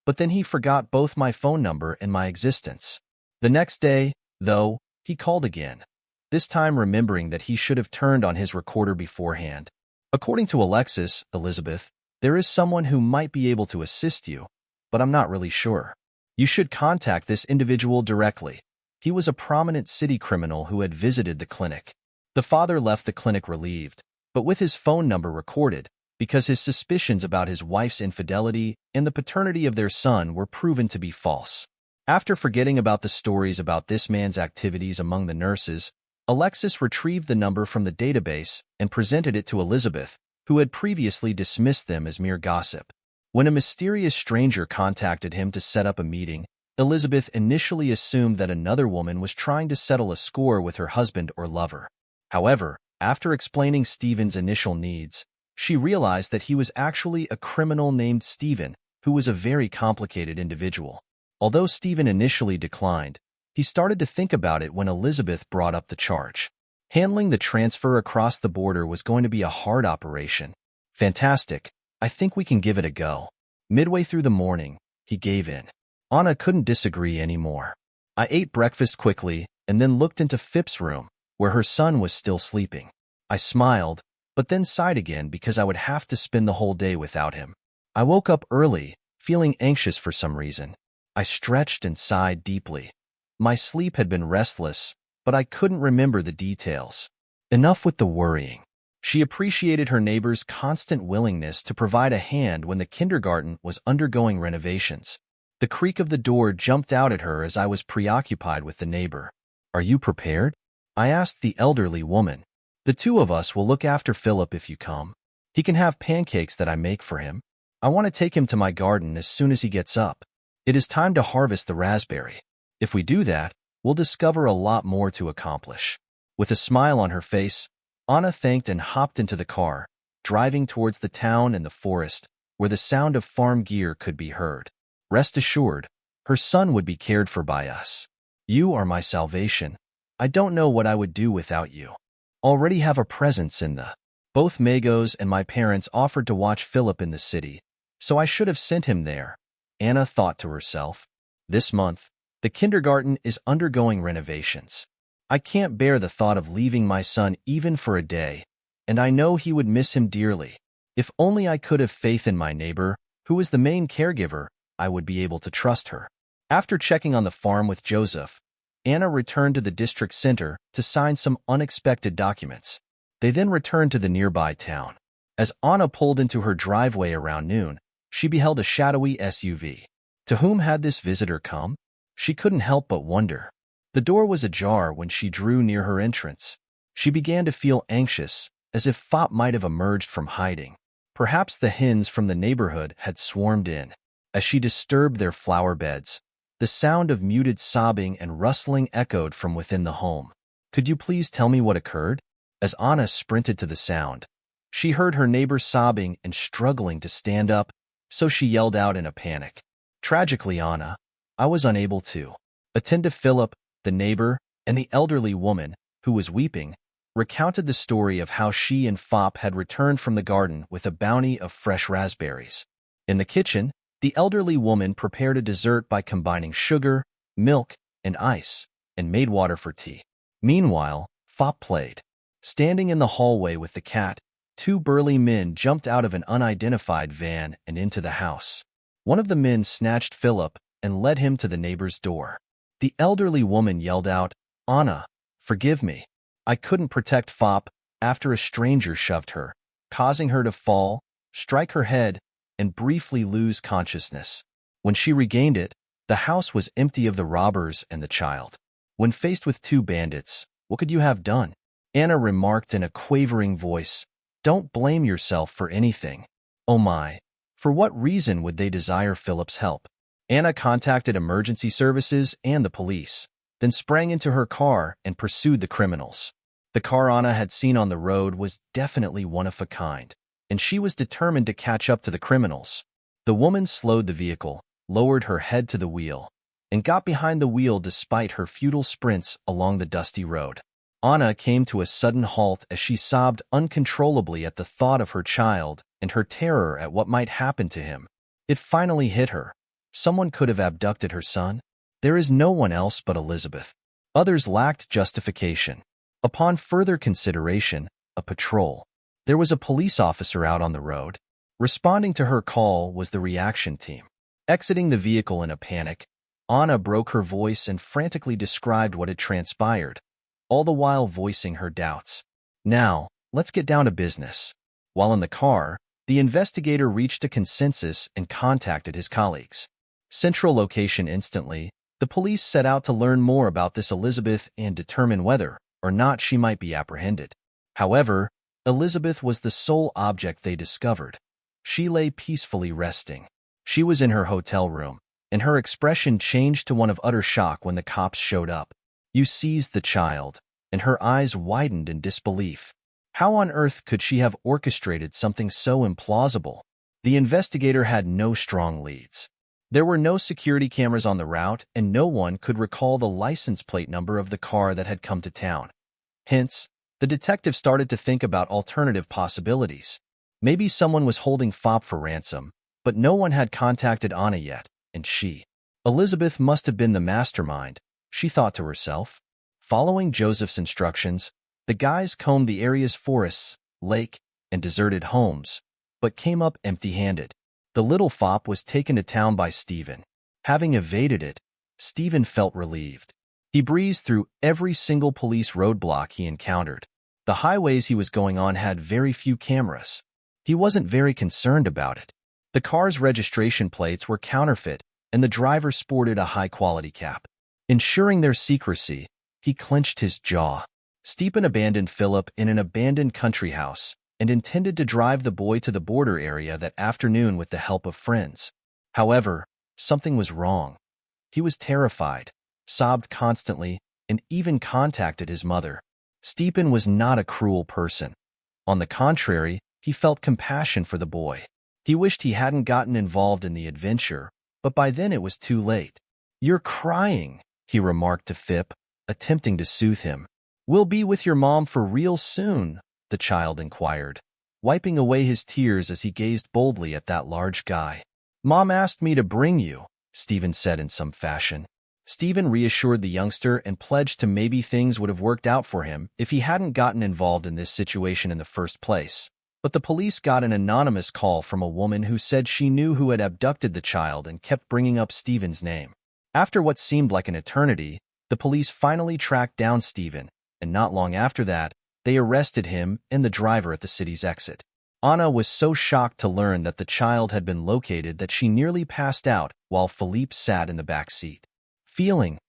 But then he forgot both my phone number and my existence. The next day, though, he called again, this time remembering that he should have turned on his recorder beforehand. According to Alexis, Elizabeth, there is someone who might be able to assist you, but I'm not really sure. You should contact this individual directly. He was a prominent city criminal who had visited the clinic. The father left the clinic relieved, but with his phone number recorded, because his suspicions about his wife's infidelity and the paternity of their son were proven to be false. After forgetting about the stories about this man's activities among the nurses, Alexis retrieved the number from the database and presented it to Elizabeth, who had previously dismissed them as mere gossip. When a mysterious stranger contacted him to set up a meeting, Elizabeth initially assumed that another woman was trying to settle a score with her husband or lover. However, after explaining Stephen's initial needs, she realized that he was actually a criminal named Stephen, who was a very complicated individual. Although Stephen initially declined, he started to think about it when Elizabeth brought up the charge. Handling the transfer across the border was going to be a hard operation. Fantastic. I think we can give it a go. Midway through the morning, he gave in. Anna couldn't disagree anymore. I ate breakfast quickly and then looked into Phip's room, where her son was still sleeping. I smiled, but then sighed again because I would have to spend the whole day without him. I woke up early, feeling anxious for some reason. I stretched and sighed deeply. My sleep had been restless, but I couldn't remember the details. Enough with the worrying. She appreciated her neighbor's constant willingness to provide a hand when the kindergarten was undergoing renovations. The creak of the door jumped out at her as I was preoccupied with the neighbor. Are you prepared? I asked the elderly woman. The two of us will look after Philip if you come. He can have pancakes that I make for him. I want to take him to my garden as soon as he gets up. It is time to harvest the raspberry. If we do that, we'll discover a lot more to accomplish. With a smile on her face, Anna thanked and hopped into the car, driving towards the town and the forest, where the sound of farm gear could be heard. Rest assured, her son would be cared for by us. You are my salvation. I don't know what I would do without you. Already have a presence in the. Both Magos and my parents offered to watch Philip in the city, so I should have sent him there, Anna thought to herself. This month, the kindergarten is undergoing renovations. I can't bear the thought of leaving my son even for a day, and I know he would miss him dearly. If only I could have faith in my neighbor, who is the main caregiver, I would be able to trust her. After checking on the farm with Joseph, Anna returned to the district center to sign some unexpected documents. They then returned to the nearby town. As Anna pulled into her driveway around noon, she beheld a shadowy SUV. To whom had this visitor come? She couldn't help but wonder. The door was ajar when she drew near her entrance. She began to feel anxious, as if Phop might have emerged from hiding. Perhaps the hens from the neighborhood had swarmed in. As she disturbed their flower beds, the sound of muted sobbing and rustling echoed from within the home. Could you please tell me what occurred? As Anna sprinted to the sound, she heard her neighbor sobbing and struggling to stand up, so she yelled out in a panic. Tragically, Anna, I was unable to attend to Philip, the neighbor, and the elderly woman, who was weeping, recounted the story of how she and Fop had returned from the garden with a bounty of fresh raspberries. In the kitchen, the elderly woman prepared a dessert by combining sugar, milk, and ice, and made water for tea. Meanwhile, Fop played. Standing in the hallway with the cat, two burly men jumped out of an unidentified van and into the house. One of the men snatched Philip and led him to the neighbor's door. The elderly woman yelled out, "Anna, forgive me. I couldn't protect Fop," after a stranger shoved her, causing her to fall, strike her head, and briefly lose consciousness. When she regained it, the house was empty of the robbers and the child. When faced with two bandits, what could you have done? Anna remarked in a quavering voice, "Don't blame yourself for anything." Oh my, for what reason would they desire Philip's help? Anna contacted emergency services and the police, then sprang into her car and pursued the criminals. The car Anna had seen on the road was definitely one of a kind, and she was determined to catch up to the criminals. The woman slowed the vehicle, lowered her head to the wheel, and got behind the wheel despite her futile sprints along the dusty road. Anna came to a sudden halt as she sobbed uncontrollably at the thought of her child and her terror at what might happen to him. It finally hit her. Someone could have abducted her son. There is no one else but Elizabeth. Others lacked justification. Upon further consideration, a patrol. There was a police officer out on the road. Responding to her call was the reaction team. Exiting the vehicle in a panic, Anna broke her voice and frantically described what had transpired, all the while voicing her doubts. Now, let's get down to business. While in the car, the investigator reached a consensus and contacted his colleagues. Central location instantly, the police set out to learn more about this Elizabeth and determine whether or not she might be apprehended. However, Elizabeth was the sole object they discovered. She lay peacefully resting. She was in her hotel room, and her expression changed to one of utter shock when the cops showed up. You seized the child, and her eyes widened in disbelief. How on earth could she have orchestrated something so implausible? The investigator had no strong leads. There were no security cameras on the route, and no one could recall the license plate number of the car that had come to town. Hence, the detective started to think about alternative possibilities. Maybe someone was holding Fop for ransom, but no one had contacted Anna yet, and Elizabeth must have been the mastermind, she thought to herself. Following Joseph's instructions, the guys combed the area's forests, lake, and deserted homes, but came up empty-handed. The little Fop was taken to town by Stephen. Having evaded it, Stephen felt relieved. He breezed through every single police roadblock he encountered. The highways he was going on had very few cameras. He wasn't very concerned about it. The car's registration plates were counterfeit, and the driver sported a high-quality cap. Ensuring their secrecy, he clenched his jaw. Stephen abandoned Philip in an abandoned country house and intended to drive the boy to the border area that afternoon with the help of friends. However, something was wrong. He was terrified, sobbed constantly, and even contacted his mother. Stephen was not a cruel person. On the contrary, he felt compassion for the boy. He wished he hadn't gotten involved in the adventure, but by then it was too late. "You're crying," he remarked to Phip, attempting to soothe him. "We'll be with your mom for real soon," the child inquired, wiping away his tears as he gazed boldly at that large guy. "Mom asked me to bring you," Stephen said in some fashion. Stephen reassured the youngster and pledged to maybe things would have worked out for him if he hadn't gotten involved in this situation in the first place. But the police got an anonymous call from a woman who said she knew who had abducted the child and kept bringing up Stephen's name. After what seemed like an eternity, the police finally tracked down Stephen, and not long after that, they arrested him and the driver at the city's exit. Anna was so shocked to learn that the child had been located that she nearly passed out while Philippe sat in the back seat.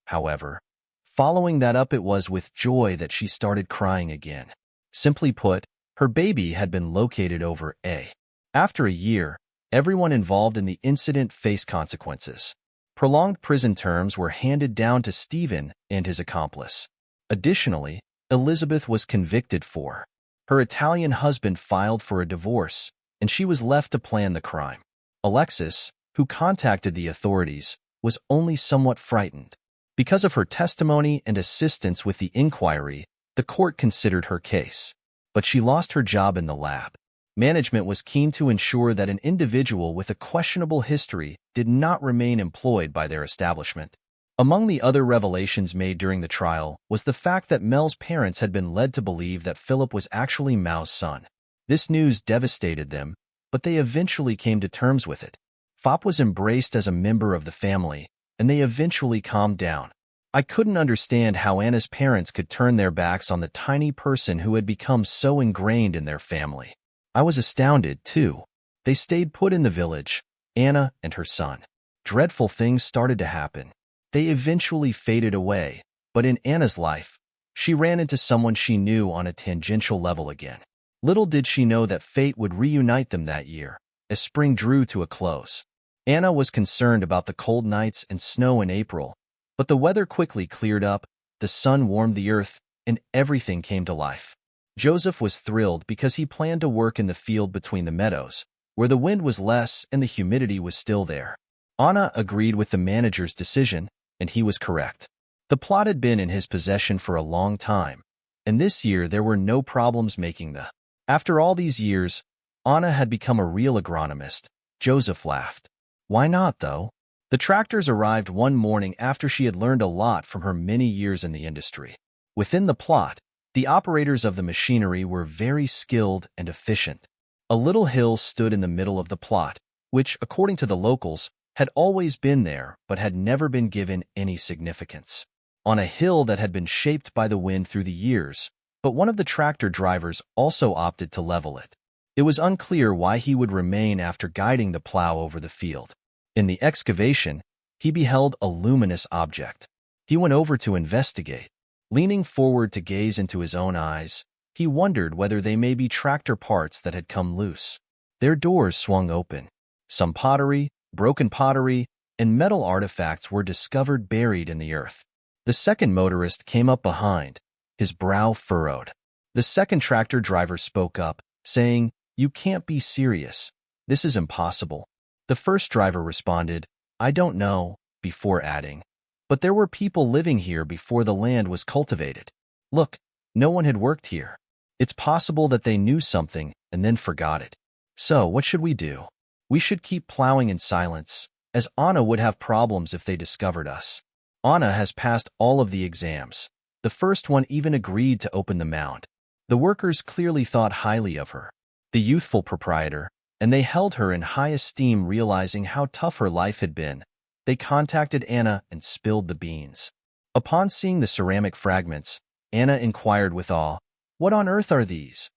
However, following that up, it was with joy that she started crying again. Simply put, her baby had been located over A. After a year, everyone involved in the incident faced consequences. Prolonged prison terms were handed down to Stephen and his accomplice. Additionally, Elizabeth was convicted for. Her Italian husband filed for a divorce, and she was left to plan the crime. Alexis, who contacted the authorities, was only somewhat frightened. Because of her testimony and assistance with the inquiry, the court considered her case. But she lost her job in the lab. Management was keen to ensure that an individual with a questionable history did not remain employed by their establishment. Among the other revelations made during the trial was the fact that Mel's parents had been led to believe that Philip was actually Mao's son. This news devastated them, but they eventually came to terms with it. Phop was embraced as a member of the family, and they eventually calmed down. I couldn't understand how Anna's parents could turn their backs on the tiny person who had become so ingrained in their family. I was astounded, too. They stayed put in the village, Anna and her son. Dreadful things started to happen. They eventually faded away, but in Anna's life, she ran into someone she knew on a tangential level again. Little did she know that fate would reunite them that year, as spring drew to a close. Anna was concerned about the cold nights and snow in April, but the weather quickly cleared up, the sun warmed the earth, and everything came to life. Joseph was thrilled because he planned to work in the field between the meadows, where the wind was less and the humidity was still there. Anna agreed with the manager's decision, and he was correct. The plot had been in his possession for a long time, and this year there were no problems making the. After all these years, Anna had become a real agronomist. Joseph laughed. Why not, though? The tractors arrived one morning after she had learned a lot from her many years in the industry. Within the plot, the operators of the machinery were very skilled and efficient. A little hill stood in the middle of the plot, which, according to the locals, had always been there but had never been given any significance. On a hill that had been shaped by the wind through the years, but one of the tractor drivers also opted to level it. It was unclear why he would remain after guiding the plow over the field. In the excavation, he beheld a luminous object. He went over to investigate. Leaning forward to gaze into his own eyes, he wondered whether they may be tractor parts that had come loose. Their doors swung open. Some pottery, broken pottery, and metal artifacts were discovered buried in the earth. The second motorist came up behind, his brow furrowed. The second tractor driver spoke up, saying, "You can't be serious. This is impossible." The first driver responded, "I don't know," before adding, "But there were people living here before the land was cultivated. Look, no one had worked here. It's possible that they knew something and then forgot it. So what should we do? We should keep plowing in silence, as Anna would have problems if they discovered us. Anna has passed all of the exams. The first one even agreed to open the mound. The workers clearly thought highly of her, the youthful proprietor, and they held her in high esteem, realizing how tough her life had been. They contacted Anna and spilled the beans. Upon seeing the ceramic fragments, Anna inquired with awe, "What on earth are these?"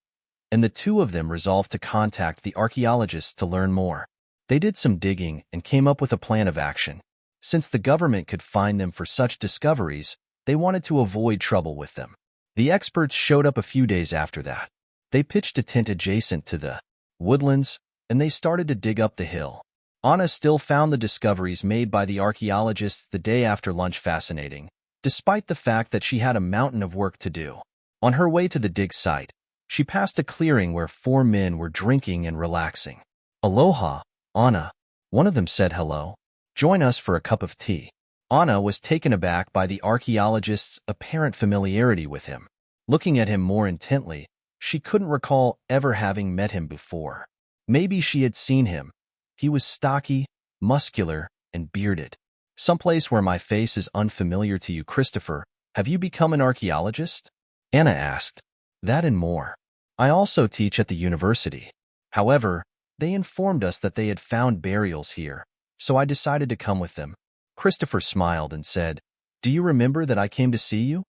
And the two of them resolved to contact the archaeologists to learn more. They did some digging and came up with a plan of action. Since the government could fine them for such discoveries, they wanted to avoid trouble with them. The experts showed up a few days after that. They pitched a tent adjacent to the woodlands, and they started to dig up the hill. Anna still found the discoveries made by the archaeologists the day after lunch fascinating, despite the fact that she had a mountain of work to do. On her way to the dig site, she passed a clearing where 4 men were drinking and relaxing. "Aloha, Anna," one of them said. "Hello. Join us for a cup of tea." Anna was taken aback by the archaeologist's apparent familiarity with him. Looking at him more intently, she couldn't recall ever having met him before. Maybe she had seen him. He was stocky, muscular, and bearded. "Someplace where my face is unfamiliar to you, Christopher. Have you become an archaeologist?" Anna asked. "That and more. I also teach at the university. However, they informed us that they had found burials here, so I decided to come with them." Christopher smiled and said, "Do you remember that I came to see you?"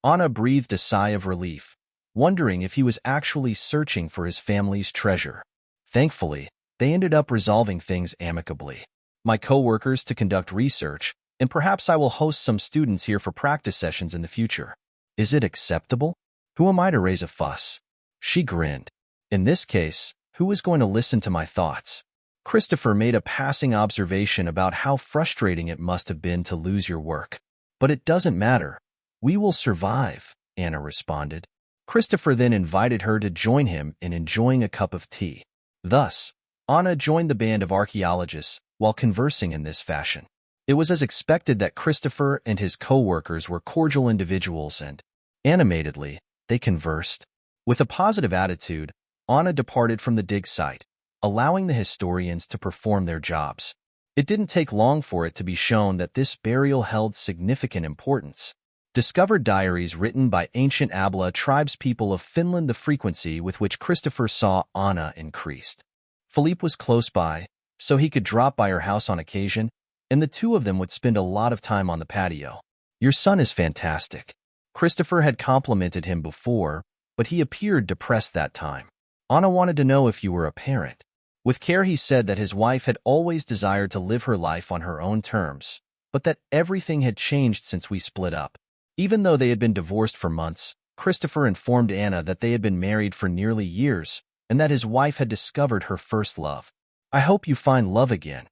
Anna breathed a sigh of relief, wondering if he was actually searching for his family's treasure. Thankfully, they ended up resolving things amicably. "My co-workers to conduct research, and perhaps I will host some students here for practice sessions in the future. Is it acceptable? Who am I to raise a fuss?" She grinned. "In this case, who is going to listen to my thoughts?" Christopher made a passing observation about how frustrating it must have been to lose your work. "But it doesn't matter. We will survive." Anna responded. Christopher then invited her to join him in enjoying a cup of tea. Thus, Anna joined the band of archaeologists while conversing in this fashion. It was as expected that Christopher and his co-workers were cordial individuals and, animatedly, they conversed. With a positive attitude, Anna departed from the dig site, allowing the historians to perform their jobs. It didn't take long for it to be shown that this burial held significant importance. Discovered diaries written by ancient Abla tribespeople of Finland. The frequency with which Christopher saw Anna increased. Philippe was close by, so he could drop by her house on occasion, and the two of them would spend a lot of time on the patio. Your son is fantastic. Christopher had complimented him before, but he appeared depressed that time. Anna wanted to know if you were a parent. With care he said that his wife had always desired to live her life on her own terms, but that everything had changed since we split up. Even though they had been divorced for months, Christopher informed Anna that they had been married for nearly years and that his wife had discovered her first love. I hope you find love again.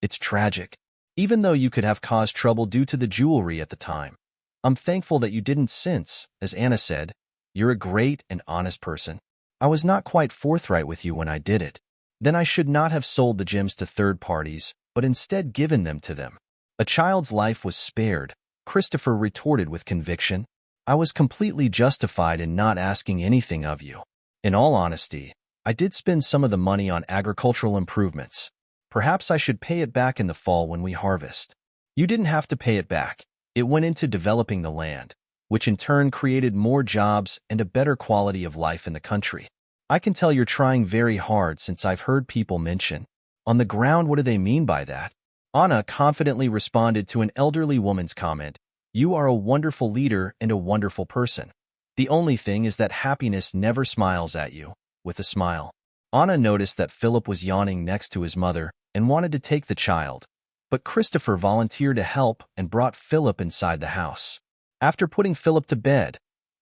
It's tragic. Even though you could have caused trouble due to the jewelry at the time. I'm thankful that you didn't since, as Anna said, you're a great and honest person. I was not quite forthright with you when I did it. Then I should not have sold the gems to third parties, but instead given them to them. A child's life was spared, Christopher retorted with conviction. I was completely justified in not asking anything of you. In all honesty, I did spend some of the money on agricultural improvements. Perhaps I should pay it back in the fall when we harvest. You didn't have to pay it back. It went into developing the land, which in turn created more jobs and a better quality of life in the country. I can tell you're trying very hard since I've heard people mention. On the ground, what do they mean by that? Anna confidently responded to an elderly woman's comment. You are a wonderful leader and a wonderful person. The only thing is that happiness never smiles at you, with a smile. Anna noticed that Philip was yawning next to his mother and wanted to take the child, but Christopher volunteered to help and brought Philip inside the house. After putting Philip to bed,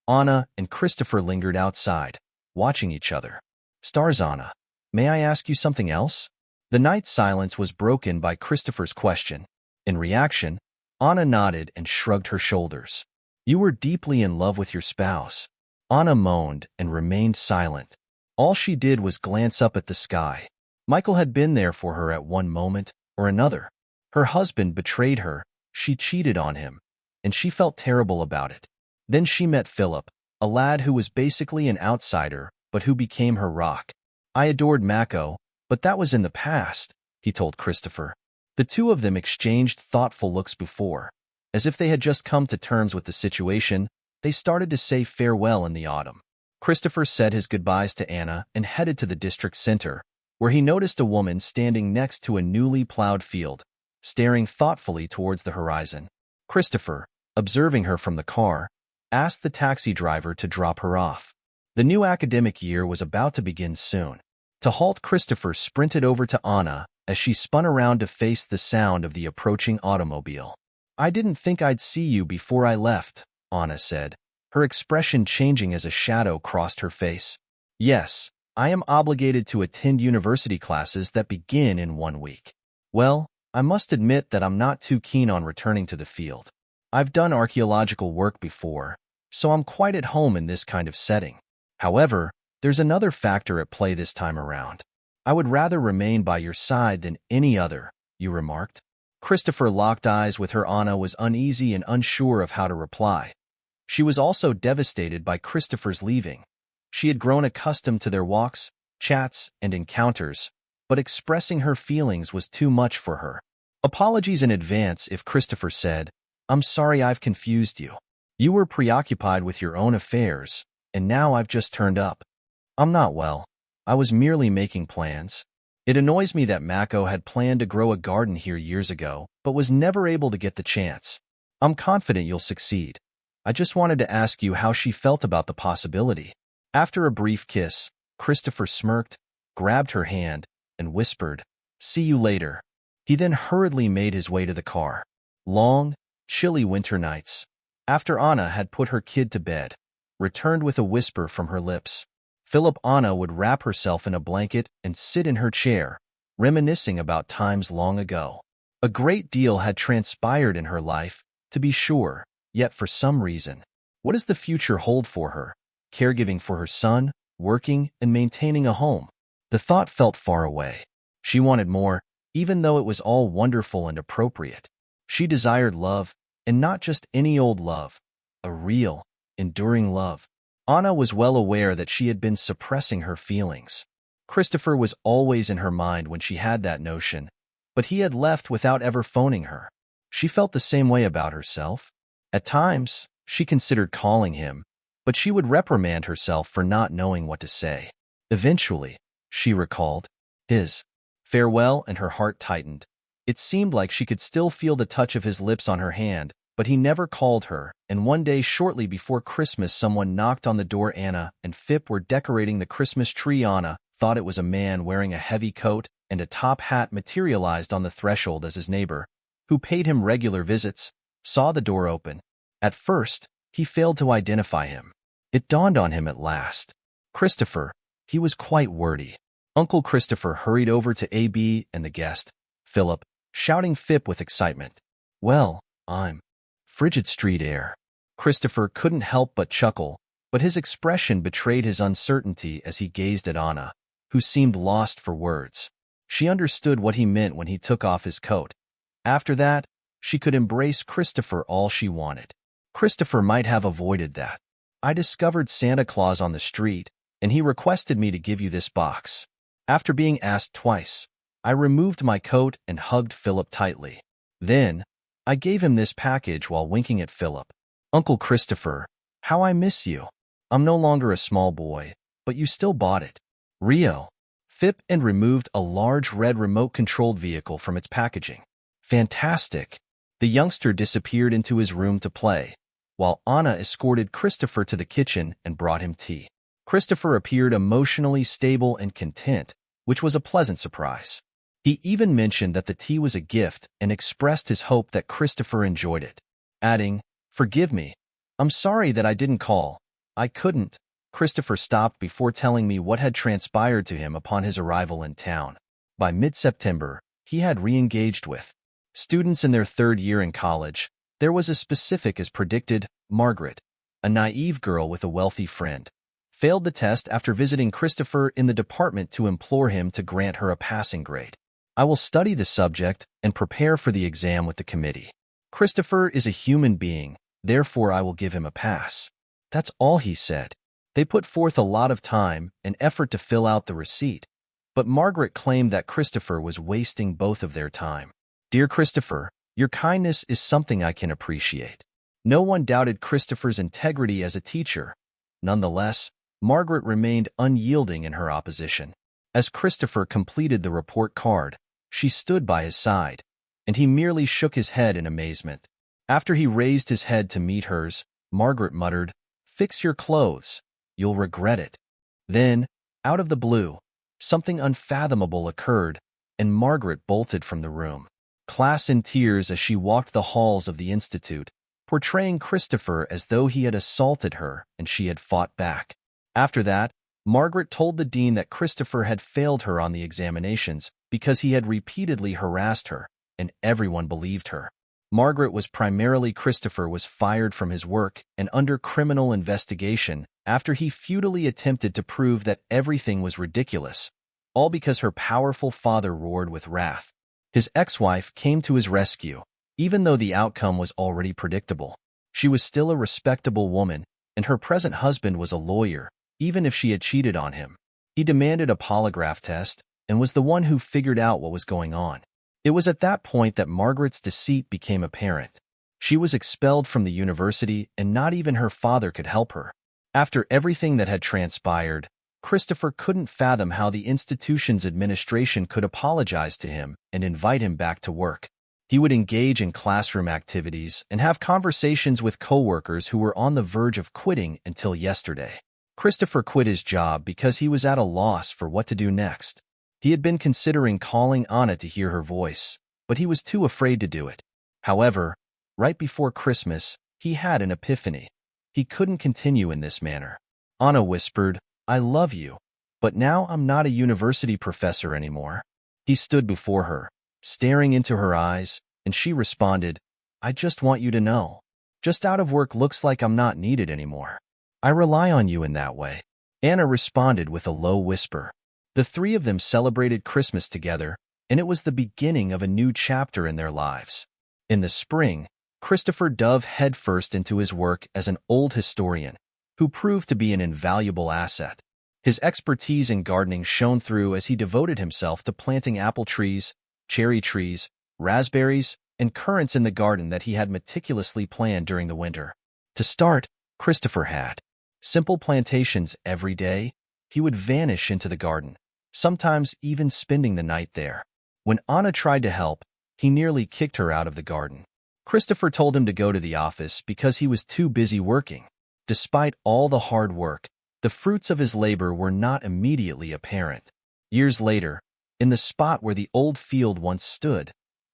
Anna and Christopher lingered outside, watching each other. Stars, Anna, may I ask you something else? The night's silence was broken by Christopher's question. In reaction, Anna nodded and shrugged her shoulders. You were deeply in love with your spouse. Anna moaned and remained silent. All she did was glance up at the sky. Michael had been there for her at one moment or another. Her husband betrayed her, she cheated on him, and she felt terrible about it. Then she met Philip, a lad who was basically an outsider, but who became her rock. I adored Mako, but that was in the past, he told Christopher. The two of them exchanged thoughtful looks before. As if they had just come to terms with the situation, they started to say farewell in the autumn. Christopher said his goodbyes to Anna and headed to the district center, where he noticed a woman standing next to a newly plowed field, staring thoughtfully towards the horizon. Christopher, observing her from the car, asked the taxi driver to drop her off. The new academic year was about to begin soon. To halt, Christopher sprinted over to Anna as she spun around to face the sound of the approaching automobile. I didn't think I'd see you before I left, Anna said, her expression changing as a shadow crossed her face. Yes, I am obligated to attend university classes that begin in 1 week. Well, I must admit that I'm not too keen on returning to the field. I've done archaeological work before, so I'm quite at home in this kind of setting. However, there's another factor at play this time around. I would rather remain by your side than any other, you remarked. Christopher locked eyes with her. Anna was uneasy and unsure of how to reply. She was also devastated by Christopher's leaving. She had grown accustomed to their walks, chats, and encounters, but expressing her feelings was too much for her. Apologies in advance if Christopher said, I'm sorry I've confused you. You were preoccupied with your own affairs, and now I've just turned up. I'm not well. I was merely making plans. It annoys me that Mako had planned to grow a garden here years ago, but was never able to get the chance. I'm confident you'll succeed. I just wanted to ask you how she felt about the possibility. After a brief kiss, Christopher smirked, grabbed her hand, and whispered, See you later. He then hurriedly made his way to the car. Long, chilly winter nights, after Anna had put her kid to bed, returned with a whisper from her lips. Philip. Anna would wrap herself in a blanket and sit in her chair, reminiscing about times long ago. A great deal had transpired in her life, to be sure, yet for some reason, What does the future hold for her? Caregiving for her son, working, and maintaining a home. The thought felt far away. She wanted more, even though it was all wonderful and appropriate. She desired love, and not just any old love, a real, enduring love. Anna was well aware that she had been suppressing her feelings. Christopher was always in her mind when she had that notion, but he had left without ever phoning her. She felt the same way about herself. At times, she considered calling him, but she would reprimand herself for not knowing what to say. Eventually, she recalled his farewell and her heart tightened. It seemed like she could still feel the touch of his lips on her hand, but he never called her, and one day shortly before Christmas someone knocked on the door. Anna and Phip were decorating the Christmas tree. Anna thought it was a man wearing a heavy coat and a top hat materialized on the threshold as his neighbor, who paid him regular visits, saw the door open. At first, he failed to identify him. It dawned on him at last. Christopher. He was quite wordy. Uncle Christopher hurried over to AB and the guest, Philip, shouting Phip with excitement. Well, I'm frigid street air. Christopher couldn't help but chuckle, but his expression betrayed his uncertainty as he gazed at Anna, who seemed lost for words. She understood what he meant when he took off his coat. After that, she could embrace Christopher all she wanted. Christopher might have avoided that. I discovered Santa Claus on the street, and he requested me to give you this box. After being asked twice, I removed my coat and hugged Philip tightly. Then, I gave him this package while winking at Philip. Uncle Christopher, how I miss you. I'm no longer a small boy, but you still bought it. Rio. Phip and removed a large red remote-controlled vehicle from its packaging. Fantastic. The youngster disappeared into his room to play, while Anna escorted Christopher to the kitchen and brought him tea. Christopher appeared emotionally stable and content, which was a pleasant surprise. He even mentioned that the tea was a gift and expressed his hope that Christopher enjoyed it, adding, "Forgive me. I'm sorry that I didn't call. I couldn't." Christopher stopped before telling me what had transpired to him upon his arrival in town. By mid-September, he had re-engaged with students in their third year in college. There was as specific as predicted. Margaret, a naive girl with a wealthy friend, failed the test after visiting Christopher in the department to implore him to grant her a passing grade. I will study the subject and prepare for the exam with the committee. Christopher is a human being, therefore I will give him a pass. That's all he said. They put forth a lot of time and effort to fill out the receipt, but Margaret claimed that Christopher was wasting both of their time. Dear Christopher, your kindness is something I can appreciate. No one doubted Christopher's integrity as a teacher. Nonetheless, Margaret remained unyielding in her opposition. As Christopher completed the report card, she stood by his side, and he merely shook his head in amazement. After he raised his head to meet hers, Margaret muttered, "Fix your clothes. You'll regret it." Then, out of the blue, something unfathomable occurred, and Margaret bolted from the room. Class in tears as she walked the halls of the institute, portraying Christopher as though he had assaulted her and she had fought back. After that, Margaret told the dean that Christopher had failed her on the examinations because he had repeatedly harassed her, and everyone believed her. Margaret was primarily Christopher was fired from his work and under criminal investigation after he futilely attempted to prove that everything was ridiculous, all because her powerful father roared with wrath. His ex-wife came to his rescue, even though the outcome was already predictable. She was still a respectable woman, and her present husband was a lawyer, even if she had cheated on him. He demanded a polygraph test and was the one who figured out what was going on. It was at that point that Margaret's deceit became apparent. She was expelled from the university, and not even her father could help her. After everything that had transpired, Christopher couldn't fathom how the institution's administration could apologize to him and invite him back to work. He would engage in classroom activities and have conversations with coworkers who were on the verge of quitting until yesterday. Christopher quit his job because he was at a loss for what to do next. He had been considering calling Anna to hear her voice, but he was too afraid to do it. However, right before Christmas, he had an epiphany. He couldn't continue in this manner. Anna whispered, "I love you, but now I'm not a university professor anymore." He stood before her, staring into her eyes, and she responded, "I just want you to know." Just out of work looks like I'm not needed anymore. I rely on you in that way." Anna responded with a low whisper. The three of them celebrated Christmas together, and it was the beginning of a new chapter in their lives. In the spring, Christopher dove headfirst into his work as an old historian, who proved to be an invaluable asset. His expertise in gardening shone through as he devoted himself to planting apple trees, cherry trees, raspberries, and currants in the garden that he had meticulously planned during the winter. To start, Christopher had simple plantations every day. He would vanish into the garden, sometimes even spending the night there. When Anna tried to help, he nearly kicked her out of the garden. Christopher told him to go to the office because he was too busy working. Despite all the hard work, the fruits of his labor were not immediately apparent. Years later, in the spot where the old field once stood,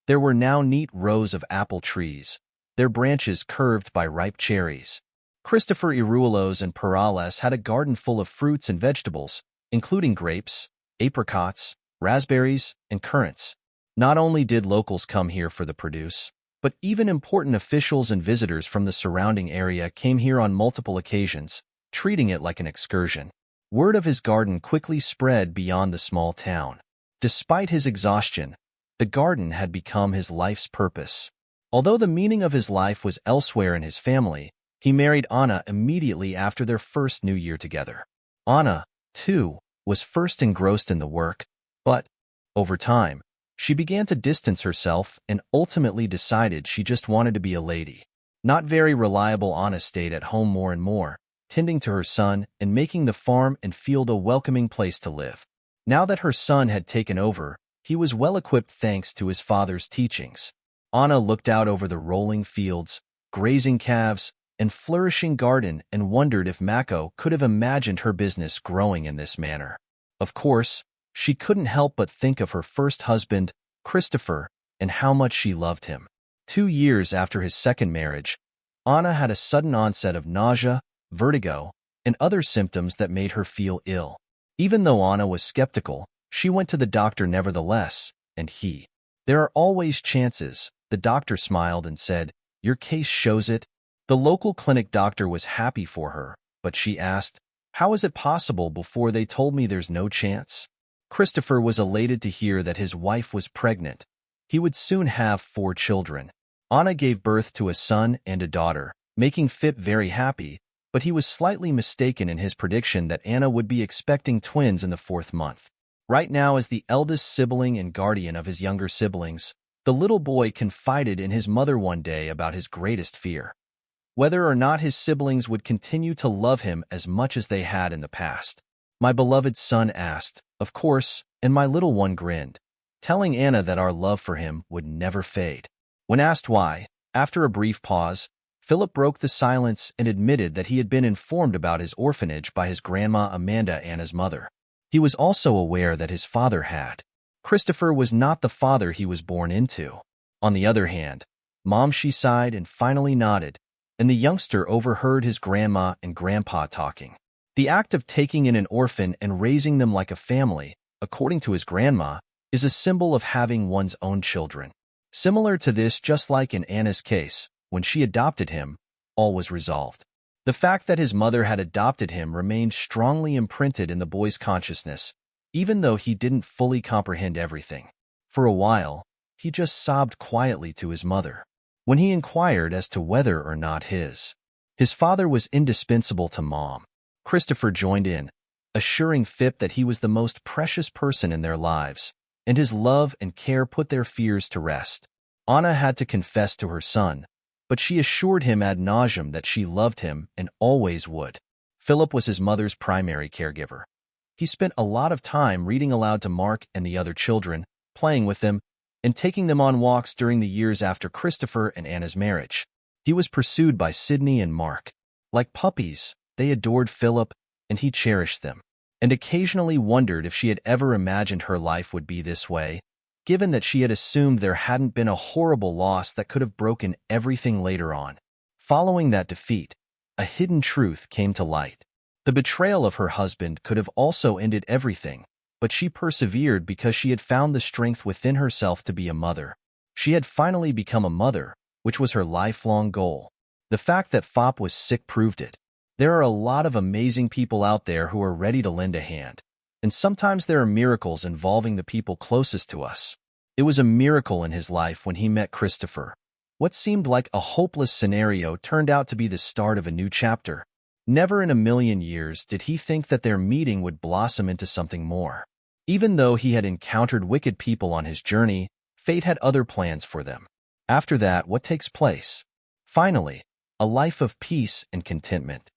there were now neat rows of apple trees, their branches curved by ripe cherries. Christopher Iruelos and Perales had a garden full of fruits and vegetables, including grapes, apricots, raspberries, and currants. Not only did locals come here for the produce, but even important officials and visitors from the surrounding area came here on multiple occasions, treating it like an excursion. Word of his garden quickly spread beyond the small town. Despite his exhaustion, the garden had become his life's purpose. Although the meaning of his life was elsewhere in his family, he married Anna immediately after their first New Year together. Anna, too, was first engrossed in the work, but, over time, she began to distance herself and ultimately decided she just wanted to be a lady. Not very reliable, Anna stayed at home more and more, tending to her son and making the farm and field a welcoming place to live. Now that her son had taken over, he was well-equipped thanks to his father's teachings. Anna looked out over the rolling fields, grazing calves, and flourishing garden and wondered if Mako could have imagined her business growing in this manner. Of course, she couldn't help but think of her first husband, Christopher, and how much she loved him. 2 years after his second marriage, Anna had a sudden onset of nausea, vertigo, and other symptoms that made her feel ill. Even though Anna was skeptical, she went to the doctor nevertheless, and "There are always chances," the doctor smiled and said, "Your case shows it." The local clinic doctor was happy for her, but she asked, "How is it possible before they told me there's no chance?" Christopher was elated to hear that his wife was pregnant. He would soon have 4 children. Anna gave birth to a son and a daughter, making Phip very happy, but he was slightly mistaken in his prediction that Anna would be expecting twins in the 4th month. Right now, as the eldest sibling and guardian of his younger siblings, the little boy confided in his mother one day about his greatest fear: whether or not his siblings would continue to love him as much as they had in the past. My beloved son asked, of course, and my little one grinned, telling Anna that our love for him would never fade. When asked why, after a brief pause, Philip broke the silence and admitted that he had been informed about his orphanage by his grandma Amanda, Anna's mother. He was also aware that his father had. Christopher was not the father he was born into. On the other hand, Mom, she sighed and finally nodded, and the youngster overheard his grandma and grandpa talking. The act of taking in an orphan and raising them like a family, according to his grandma, is a symbol of having one's own children. Similar to this, just like in Anna's case, when she adopted him, all was resolved. The fact that his mother had adopted him remained strongly imprinted in the boy's consciousness, even though he didn't fully comprehend everything. For a while, he just sobbed quietly to his mother. When he inquired as to whether or not his father was indispensable to Mom, Christopher joined in, assuring Phip that he was the most precious person in their lives, and his love and care put their fears to rest. Anna had to confess to her son, but she assured him ad nauseam that she loved him and always would. Philip was his mother's primary caregiver. He spent a lot of time reading aloud to Mark and the other children, playing with them, and taking them on walks during the years after Christopher and Anna's marriage. He was pursued by Sydney and Mark. Like puppies, they adored Philip, and he cherished them, and occasionally wondered if she had ever imagined her life would be this way, given that she had assumed there hadn't been a horrible loss that could have broken everything later on. Following that defeat, a hidden truth came to light. The betrayal of her husband could have also ended everything, but she persevered because she had found the strength within herself to be a mother. She had finally become a mother, which was her lifelong goal. The fact that Fop was sick proved it. There are a lot of amazing people out there who are ready to lend a hand. And sometimes there are miracles involving the people closest to us. It was a miracle in his life when he met Christopher. What seemed like a hopeless scenario turned out to be the start of a new chapter. Never in a million years did he think that their meeting would blossom into something more. Even though he had encountered wicked people on his journey, fate had other plans for them. After that, what takes place? Finally, a life of peace and contentment.